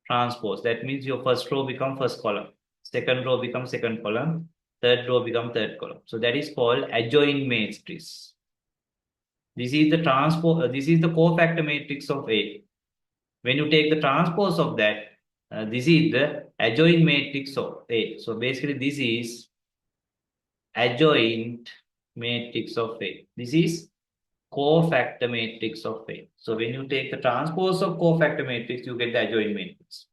Transpose, that means your first row becomes first column, second row becomes second column, third row becomes third column. So that is called adjoint matrix. This is the transpose, this is the cofactor matrix of A. When you take the transpose of that, this is the adjoint matrix of A. So basically this is adjoint matrix of A. This is cofactor matrix of A. So when you take the transpose of cofactor matrix, you get the adjoint matrix.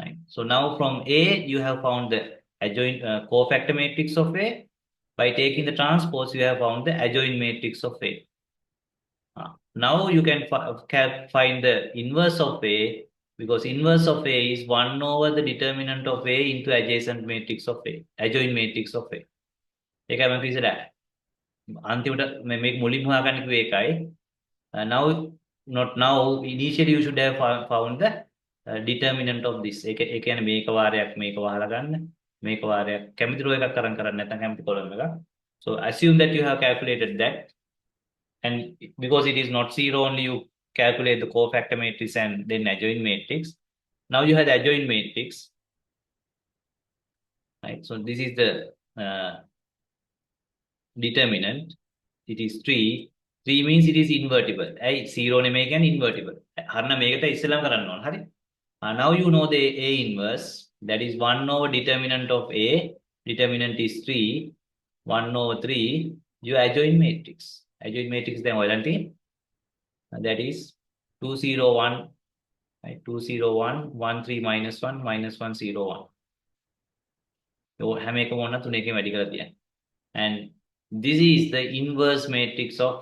Right. So now from A, you have found the adjoint cofactor matrix of A. By taking the transpose, you have found the adjoint matrix of A. Now you can find the inverse of A. Because inverse of A is 1 over the determinant of A into adjacent matrix of A, adjoint matrix of A. ඒකයි මම කිව්වේ අන්තිමට මේක මුලින්ම හොයාගන්න කිව්වේ ඒකයි. Now not now initially you should have found the determinant of this. ඒ කියන්නේ මේක වාරයක් මේක වහලා ගන්න මේක වාරයක් කැමති රෝ එකක් අරන් කරන්න නැත්නම් කැමති column එකක්. So assume that you have calculated that, and because it is not 0 only, you calculate the cofactor matrix and then adjoint matrix. Now you have the adjoint matrix. right? So this is the determinant. It is 3. 3 means it is invertible. 0 නෙමෙයි කියන්නේ invertible. හරිනම් මේකට ඉස්සෙල්ලාම කරන්න ඕන. හරි. Now you know the A inverse. That is 1 over determinant of A. Determinant is 3. 1 over 3. Your adjoint matrix. Adjoint matrix then ඔයලන්ට that is 201. Right? 201 13 minus 1 minus 101. හැම එකම ඕන 3 එකෙන් වැඩි කරලා තියන්න. And this is the inverse matrix of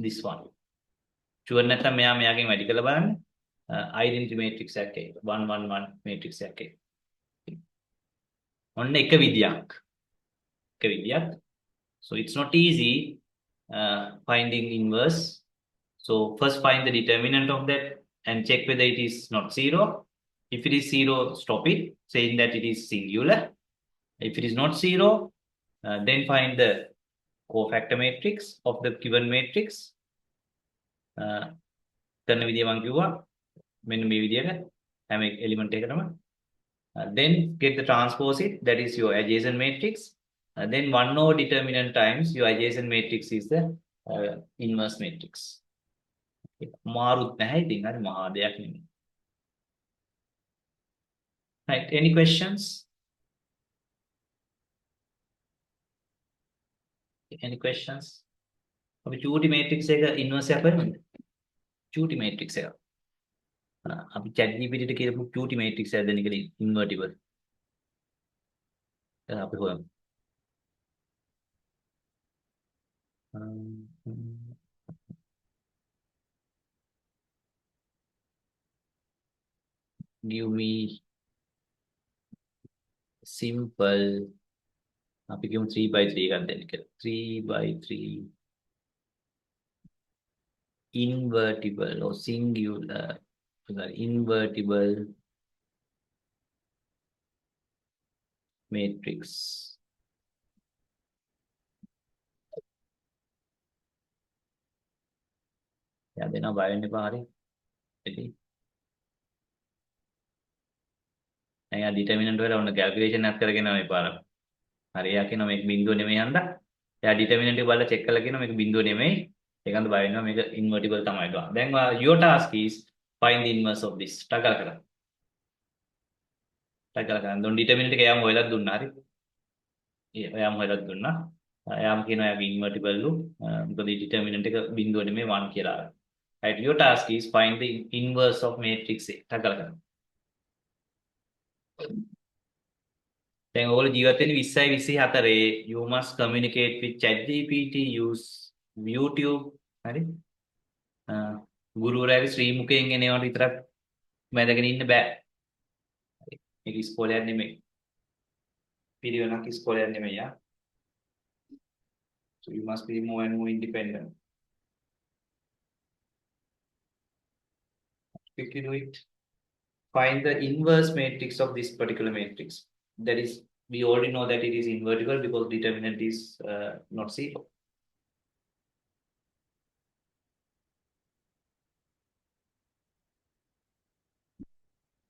this one. Sure නැත්නම් මෙයාගෙන් වැඩි කරලා බලන්න. Identity matrix එකක් 1 1 1 matrix එකක්. ඔන්න එක විදියක්. So it's not easy finding inverse. So first find the determinant of that and check whether it is not 0. If it is 0, stop it, saying that it is singular. If it is not 0, then find the cofactor matrix of the given matrix. කරන විදිය මම කිව්වා මෙන්න මේ විදියට හැම element එකකටම then get the transpose it, that is your adjacent matrix. Then 1 over determinant times your adjacent matrix is the inverse matrix. මාරුත් නැහැ ඉතින් හරි මහා දෙයක් නෙමෙයි. Right, any questions? Any questions? අපි චූටි matrix එක inverse එක කරමුද? චූටි matrix එක. අපි chat GPT ට කියපු චූටි matrix එක දෙන්න කියලා invertible. අපි හොයමු. Give me simple. අපි කියමු 3 by 3 එකක් දෙන්න කියලා. 3 by 3 invertible or singular invertible matrix. යා දෙනවා බය වෙන්න එපා හරි. ඉතින් අයියා determinant වල ඔන්න calculation එකක් කරගෙන මේ පාර. හරි එයා කියනවා මේක බිඳුව නෙමෙයි හන්දා. එයා determinant එක බලලා check කරලා කියනවා මේක බිඳුව නෙමෙයි. ඒකන්ද බය වෙනවා මේක invertible තමයි ගා. දැන් your task is find the inverse of this. ටගල කරා. don determinant එක එයාම හොයලා දුන්නා හරි. එයාම හොයලා දුන්නා. එයාම කියනවා එයාගේ invertible ලු. මොකද determinant එක බිඳුව නෙමෙයි 1 කියලා. Right, your task is find the inverse of matrix A. ටගල කරා. දැන් ඔයගොල්ලෝ ජීවත් වෙන්නේ 20යි 24. You must communicate with ChatGPT, use YouTube. හරි? ගුරුවරයාගේ ශ්‍රී මුඛයෙන් එනවට විතරක් මැදගෙන ඉන්න බෑ. හරි. මේක ඉස්කෝලයක් නෙමෙයි. පිරිවෙනක් ඉස්කෝලයක් නෙමෙයි යා. So you must be more and more independent. Quickly do it. Find the inverse matrix of this particular matrix. That is, we already know that it is invertible because determinant is not 0.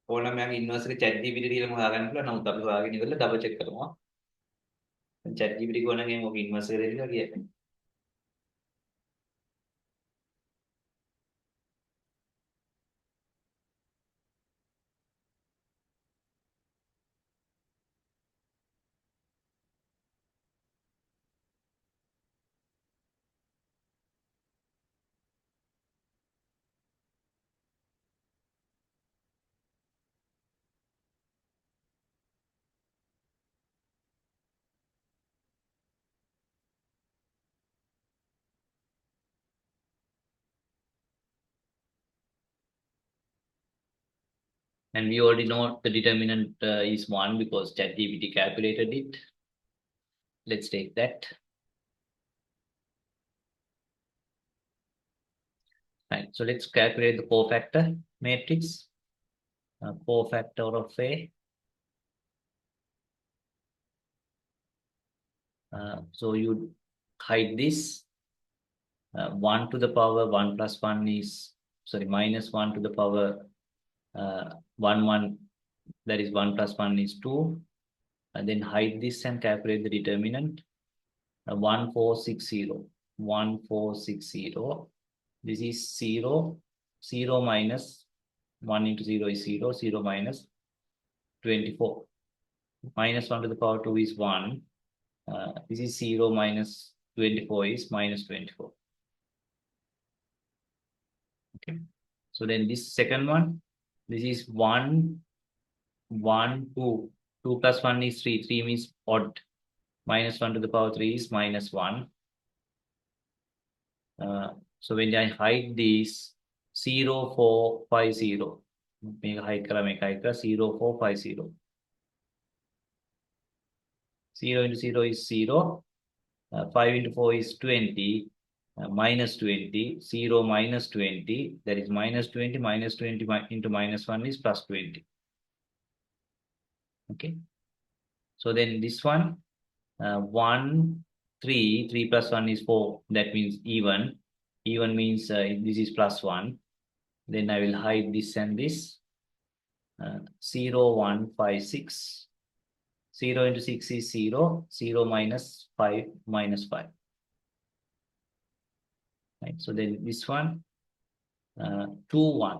ඕනම යාගේ inverse එක chat GPT කියලා හොයාගන්න පුළුවන්. නමුත් අපි හොයාගෙන ඉවරලා double check කරනවා. දැන් chat GPT කොනගෙන් ඔක inverse එක දෙන්න කියන්නේ. And we already know the determinant is 1 because ChatGPT calculated it. Let's take that. Right, so let's calculate the cofactor matrix. Cofactor of A. So you hide this. 1 to the power 1 plus 1 is, sorry, minus 1 to the power 1 1, that is 1 plus 1 is 2. And then hide this and calculate the determinant. 1460. 1460. This is 0. 0 minus 1 into 0 is 0. 0 minus 24. Minus 1 to the power 2 is 1. This is 0 minus 24 is minus 24. Okay. So then this second one, this is 1, 1, 2. 2 plus 1 is 3. 3 means odd. Minus 1 to the power 3 is minus 1. So when I hide these 0, 4, 5, 0. Make hide 0, 4, 5, 0. 0 into 0 is 0. 5 into 4 is 20. Minus 20. 0 minus 20. That is minus 20. Minus 20 into minus 1 is plus 20. Okay. So then this one, 1, 3. 3 plus 1 is 4. That means even. Even means this is plus 1. Then I will hide this and this. 0, 1, 5, 6. 0 into 6 is 0. 0 minus 5 minus 5. Right. So then this one, 2, 1.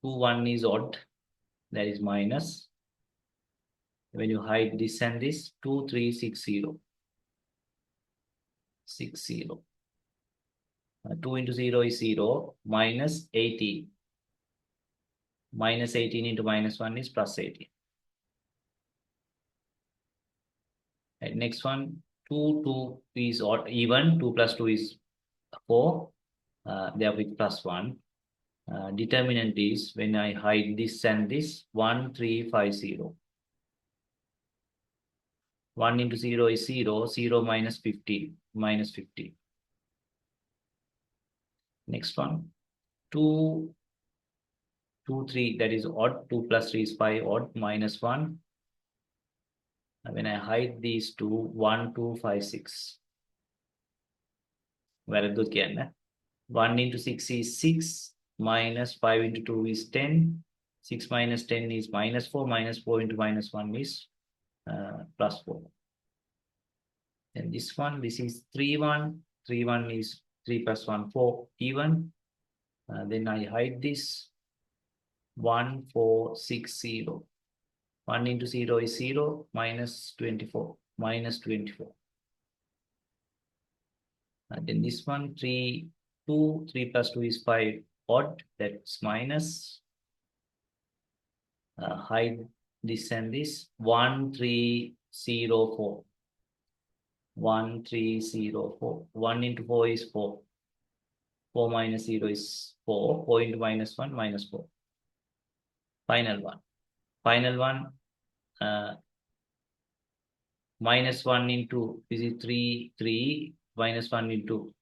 2, 1 is odd. That is minus. When you hide this and this, 2, 3, 6, 0. 6, 0. 2 into 0 is 0. Minus 18. Minus 18 into minus 1 is plus 18. Right. Next one, 2, 2 is odd, even. 2 plus 2 is 4. Therefore, it's plus 1. Determinant is when I hide this and this, 1, 3, 5, 0. 1 into 0 is 0. 0 minus 15. Minus 15. Next one, 2, 2, 3, that is odd. 2 plus 3 is 5, odd, minus 1. When I hide these two, 1, 2, 5, 6. Very good, Kiana. 1 into 6 is 6. Minus 5 into 2 is 10. 6 minus 10 is minus 4. Minus 4 into minus 1 is plus 4. And this one, this is 3, 1. 3, 1 is 3 plus 1, 4, even. Then I hide this. 1, 4, 6, 0. 1 into 0 is 0. Minus 24. Minus 24. And then this one, 3, 2. 3 plus 2 is 5. Odd. That's minus. Hide this and this. 1, 3, 0, 4. 1, 3, 0, 4. 1 into 4 is 4. 4 minus 0 is 4. 4 into minus 1, minus 4. Final one. Final one, minus 1 into, this is 3, 3. Minus 1 into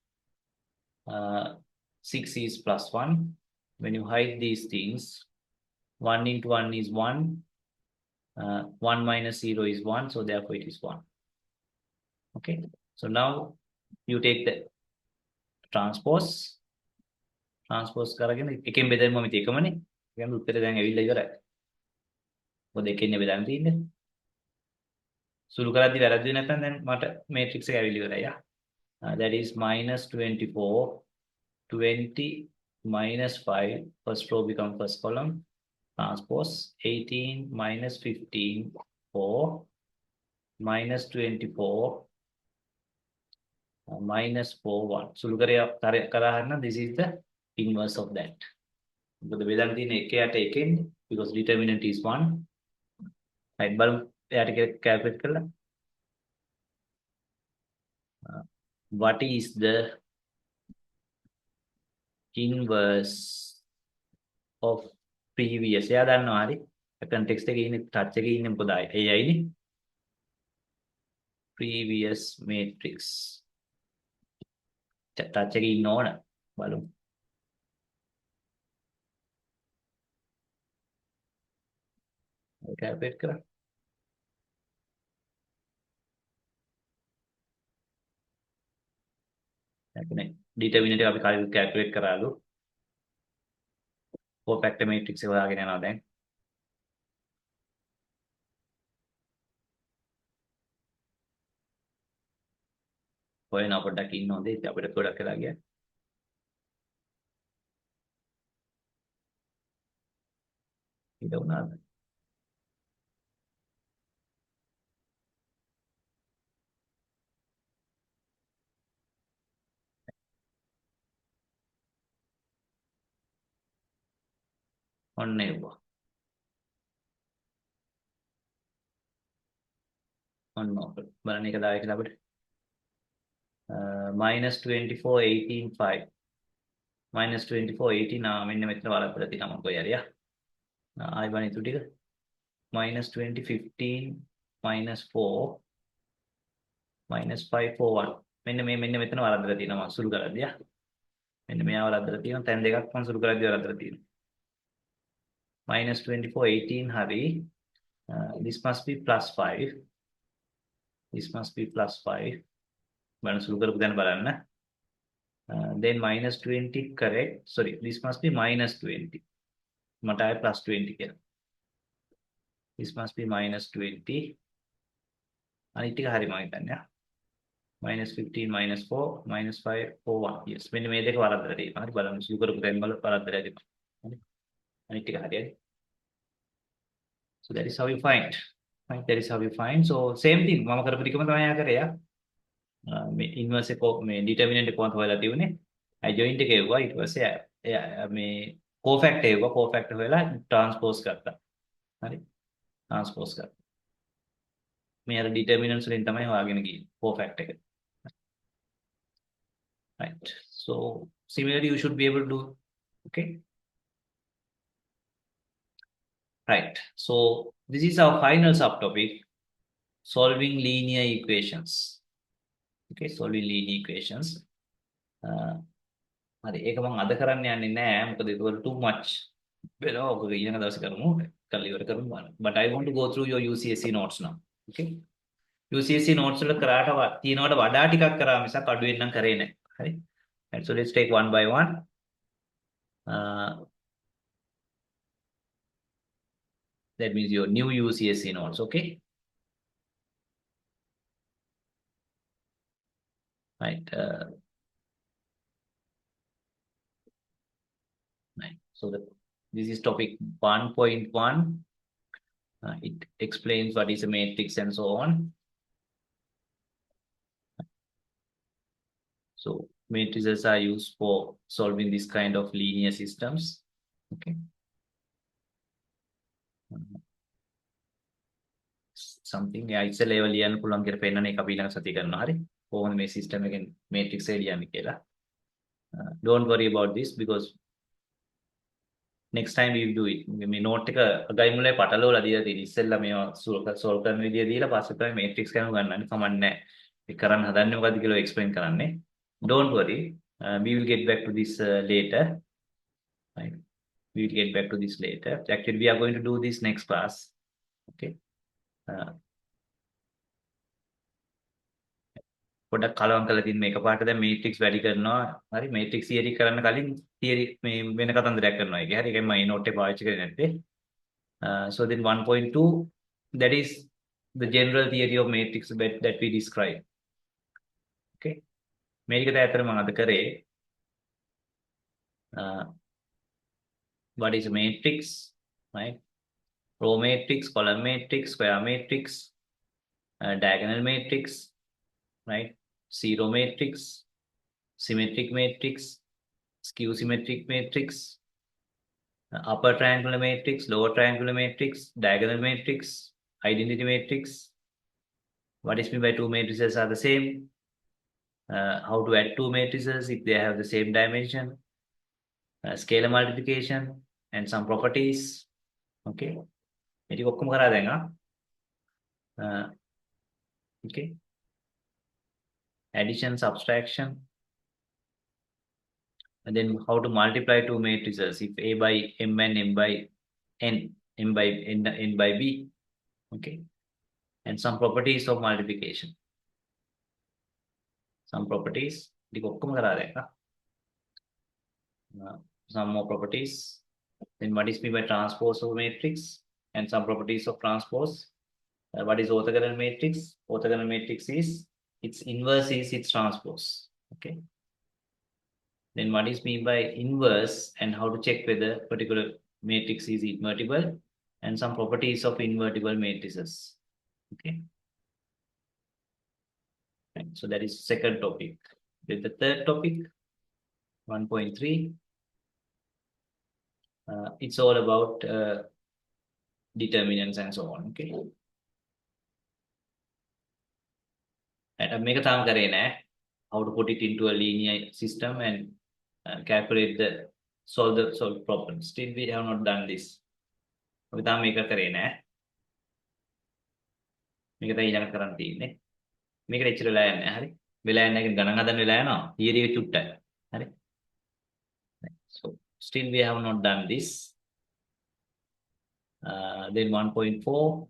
6 is plus 1. When you hide these things, 1 into 1 is 1. 1 minus 0 is 1. So therefore it is 1. Okay. So now you take the transpose. Transpose කරගෙන එකෙන් බෙදෙන්න මම එකමනේ. එහෙනම් උත්තරේ දැන් ඇවිල්ලා ඉවරයි. මොකද එකෙන් බෙදන්න තියෙන්නේ. සුළු කරද්දි වැරද්දුවේ නැත්නම් දැන් මට මේට්‍රික්ස් එක ඇවිල්ලා ඉවරයි. That is minus 24, 20, minus 5. First row become first column. Transpose 18 minus 15, 4. Minus 24, minus 4, 1. සුළු කරා හරිනම් this is the inverse of that. මොකද බෙදන්න තියෙන 1 යට 1 because determinant is 1. right බලමු එයාට calculate කරලා. What is the inverse of previous? එයා දන්නවා හරි. context එකේ ඉන්නේ touch එකේ ඉන්නේ මොකද AIනේ. previous matrix. touch එකේ ඉන්න ඕන. බලමු. calculate කරා. determinant එක අපි කලින් calculate කරාලු. 4 factor matrix එක හොයාගෙන යනවා දැන්. හොයන පොඩ්ඩක් ඉන්නෝද අපිට ගොඩක් වෙලා ගියා. ඊට උනාද? ඔන්න ඒවා. ඔන්න ඕක. බලන්න එක දායක අපිට. -24 18 5. -24 18 මෙන්න මෙතන වලපලා තියෙනවා මම කොයි හරියා. ආයි බලන්න ඊටු ටික. -20 15 -4 -5 4 1. මෙන්න මෙතන වරද්දලා තියෙනවා මම සුළු කරද්දී ආ. මෙන්න මෙයා වරද්දලා තියෙනවා. තැන් දෙකක් මම සුළු කරද්දී වරද්දලා තියෙනවා. -24 18 හරි. This must be +5. This must be +5. බලන්න සුළු කරපු දැන බලන්න. Then -20 correct. Sorry, this must be -20. මට ආයේ +20 කියලා. This must be -20. අනිත් ටික හරි මම හිතන්නේ ආ. -15 -4 -5 4 1. Yes. මෙන්න මේ දෙක වරද්දලා තියෙනවා. හරි බලන්න සුළු කරපු දැන් බල වරද්දලා තියෙනවා. හරි. අනිත් ටික හරියයි. So that is how you find. Right, that is how you find. So same thing. මම කරපු ටිකම තමයි ආ කරේ ආ. මේ ඉන්වර්ස් එක මේ ඩිටර්මිනන්ට් එක කොහොමද හොයලා තියුනේ? අජොයින්ට් එක එවුවා ඊට පස්සේ මේ කෝෆැක්ටර් එවුවා කෝෆැක්ටර් හොයලා ට්‍රාන්ස්පෝස් කරලා. හරි. ට්‍රාන්ස්පෝස් කරලා. මේ අර ඩිටර්මිනන්ට්ස් වලින් තමයි හොයාගෙන ගියේ කෝෆැක්ටර් එක. Right. So similarly you should be able to do. Okay. Right. So this is our final subtopic, solving linear equations. Okay, solving linear equations. හරි ඒක මම අද කරන්න යන්නේ නැහැ මොකද ඒක too much වෙනවා ඔක ඊළඟ දවසේ කරමු කල් ඉවර කරමු බලන්න. But I want to go through your UCSC notes now. Okay. UCSC notes වල කරාට තියෙනවට වඩා ටිකක් කරා මිසක් අඩුවෙන් නම් කරේ නැහැ. හරි. And so let's take one by one. That means your new UCSC notes. Okay. Right. Right. So this is topic 1.1. It explains what is a matrix and so on. So matrices are used for solving this kind of linear systems. Okay. Something it's a level ලියන්න පුළුවන් කියලා පෙන්නන එක අපි ඊළඟ සතිය කරනවා. හරි. කොහොමද මේ සිස්ටම් එකෙන් matrix එක ලියන්නේ කියලා. Don't worry about this because next time we will do it. මේ note එක අගයි මුලේ පටලවලා දීලා තියෙන. ඉස්සෙල්ලා මේවා solve කරන විදිය දීලා පස්සේ තමයි matrix කරනු ගන්නන්නේ. කමන්නේ නැහැ. ඒක කරන්න හදන්නේ මොකද්ද කියලා explain කරන්නේ. Don't worry. We will get back to this later. Right. We will get back to this later. Actually, we are going to do this next class. Okay. පොඩක් කලවම් කරලා තින්න මේක පාට දැන් මේට්‍රික්ස් වැඩි කරනවා. හරි මේට්‍රික්ස් තියරි කරන්න කලින් තියරි මේ වෙන කතන්දරයක් කරනවා ඒක. හරි ඒකයි මම මේ නෝට් එක පාවිච්චි කරේ නැත්තේ. So then 1.2 that is the general theory of matrix that we describe. Okay. මේක ඇත්තට මම අද කරේ what is a matrix, right? Row matrix, column matrix, square matrix, diagonal matrix, right? Zero matrix, symmetric matrix, skew symmetric matrix, upper triangular matrix, lower triangular matrix, diagonal matrix, identity matrix. What is meant by two matrices are the same? How to add two matrices if they have the same dimension, scalar multiplication, and some properties. Okay. මේක ඔක්කොම කරා දැන් okay. Addition, subtraction, and then how to multiply two matrices if A by M and M by N, M by N by B. Okay. And some properties of multiplication. Some properties. Some more properties. Then what is meant by transpose of matrix and some properties of transpose. What is orthogonal matrix? Orthogonal matrix is its inverse is its transpose. Okay. Then what is meant by inverse and how to check whether particular matrix is invertible and some properties of invertible matrices. Okay. Right. So that is second topic. Then the third topic, 1.3. It's all about determinants and so on. Okay. And make a තාම කරේ නෑ. How to put it into a linear system and calculate the solve problems. Still we have not done this. අපි තාම මේක කරේ නෑ. මේක තමයි ඊළඟ කරන්න තියෙන්නේ. මේකට එච්චර වෙලා යන්නේ නැහැ. හරි. වෙලා යන්නේ නැහැ ගණන් හදන්න වෙලා යනවා. theory එක චුට්ටයි. හරි. So still we have not done this. Then 1.4.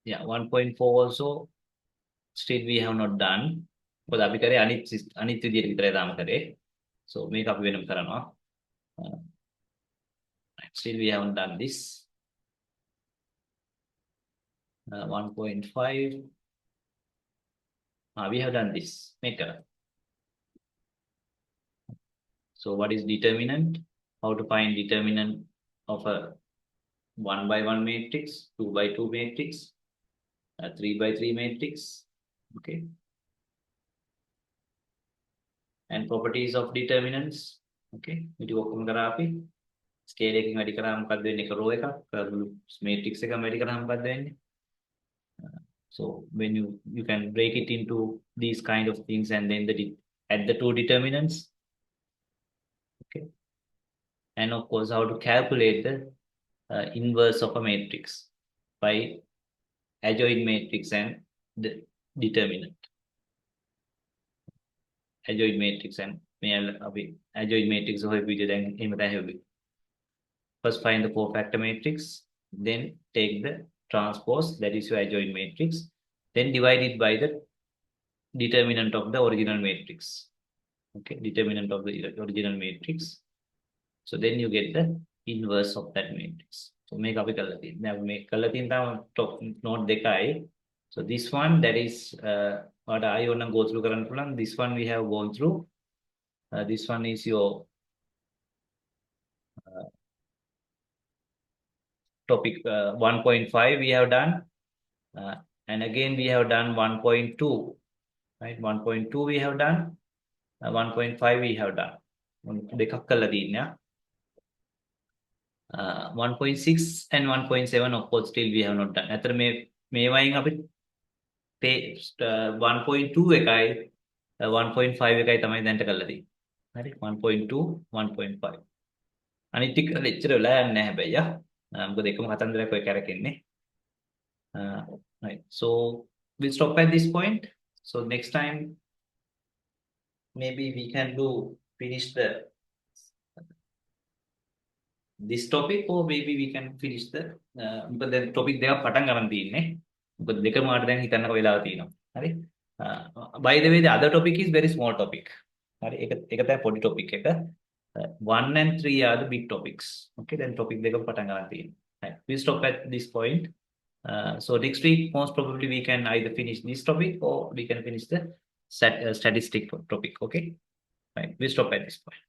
Yeah, 1.4 also still we have not done. මොකද අපි කරේ අනිත් විදියට විතරයි තාම කරේ. So මේක අපි වෙනම කරනවා. Still we haven't done this. 1.5. We have done this. Make it. So what is determinant? How to find determinant of a 1 by 1 matrix, 2 by 2 matrix, a 3 by 3 matrix. Okay. And properties of determinants. Okay. We do therapy. Scale එකකින් වැඩි කරාම මොකක්ද වෙන්නේ? එක row එකක් matrix එකම වැඩි කරාම මොකක්ද වෙන්නේ? So when you can break it into these kind of things and then add the two determinants. Okay. And of course, how to calculate the inverse of a matrix by adjoint matrix and the determinant. Adjoint matrix and adjoint matrix first find the four-factor matrix, then take the transpose, that is your adjoint matrix, then divide it by the determinant of the original matrix. Okay, determinant of the original matrix. So then you get the inverse of that matrix. So make up a color thing. Now make color thing down top note decay. So this one, that is what I want to go through current plan. This one we have gone through. This one is your topic 1.5 we have done. And again we have done 1.2. Right, 1.2 we have done. 1.5 we have done. 1.6 and 1.7 of course still we have not done. අතර මේ වයින් අපි 1.2 එකයි 1.5 එකයි තමයි දැන්ට කරලා තියෙන්නේ. හරි 1.2 1.5. අනිත් ටික ලෙක්චර් වෙලා යන්නේ නැහැ හැබැයි. මොකද එකම කතන්දරයක් ඔය කරකෙන්නේ. Right. So we'll stop at this point. So next time maybe we can finish this topic or maybe we can finish the but then topic දෙකක් පටන් ගන්න තියෙන්නේ. මොකද දෙකම මාට දැන් හිතන්නක වෙලාව තියෙනවා. හරි. By the way, the other topic is very small topic. හරි. ඒක තමයි පොඩි topic එක. 1 and 3 are the big topics. Okay, then topic දෙකම පටන් ගන්න තියෙනවා. Right. We stop at this point. So next week most probably we can either finish this topic or we can finish the statistic topic. Okay. Right. We stop at this point.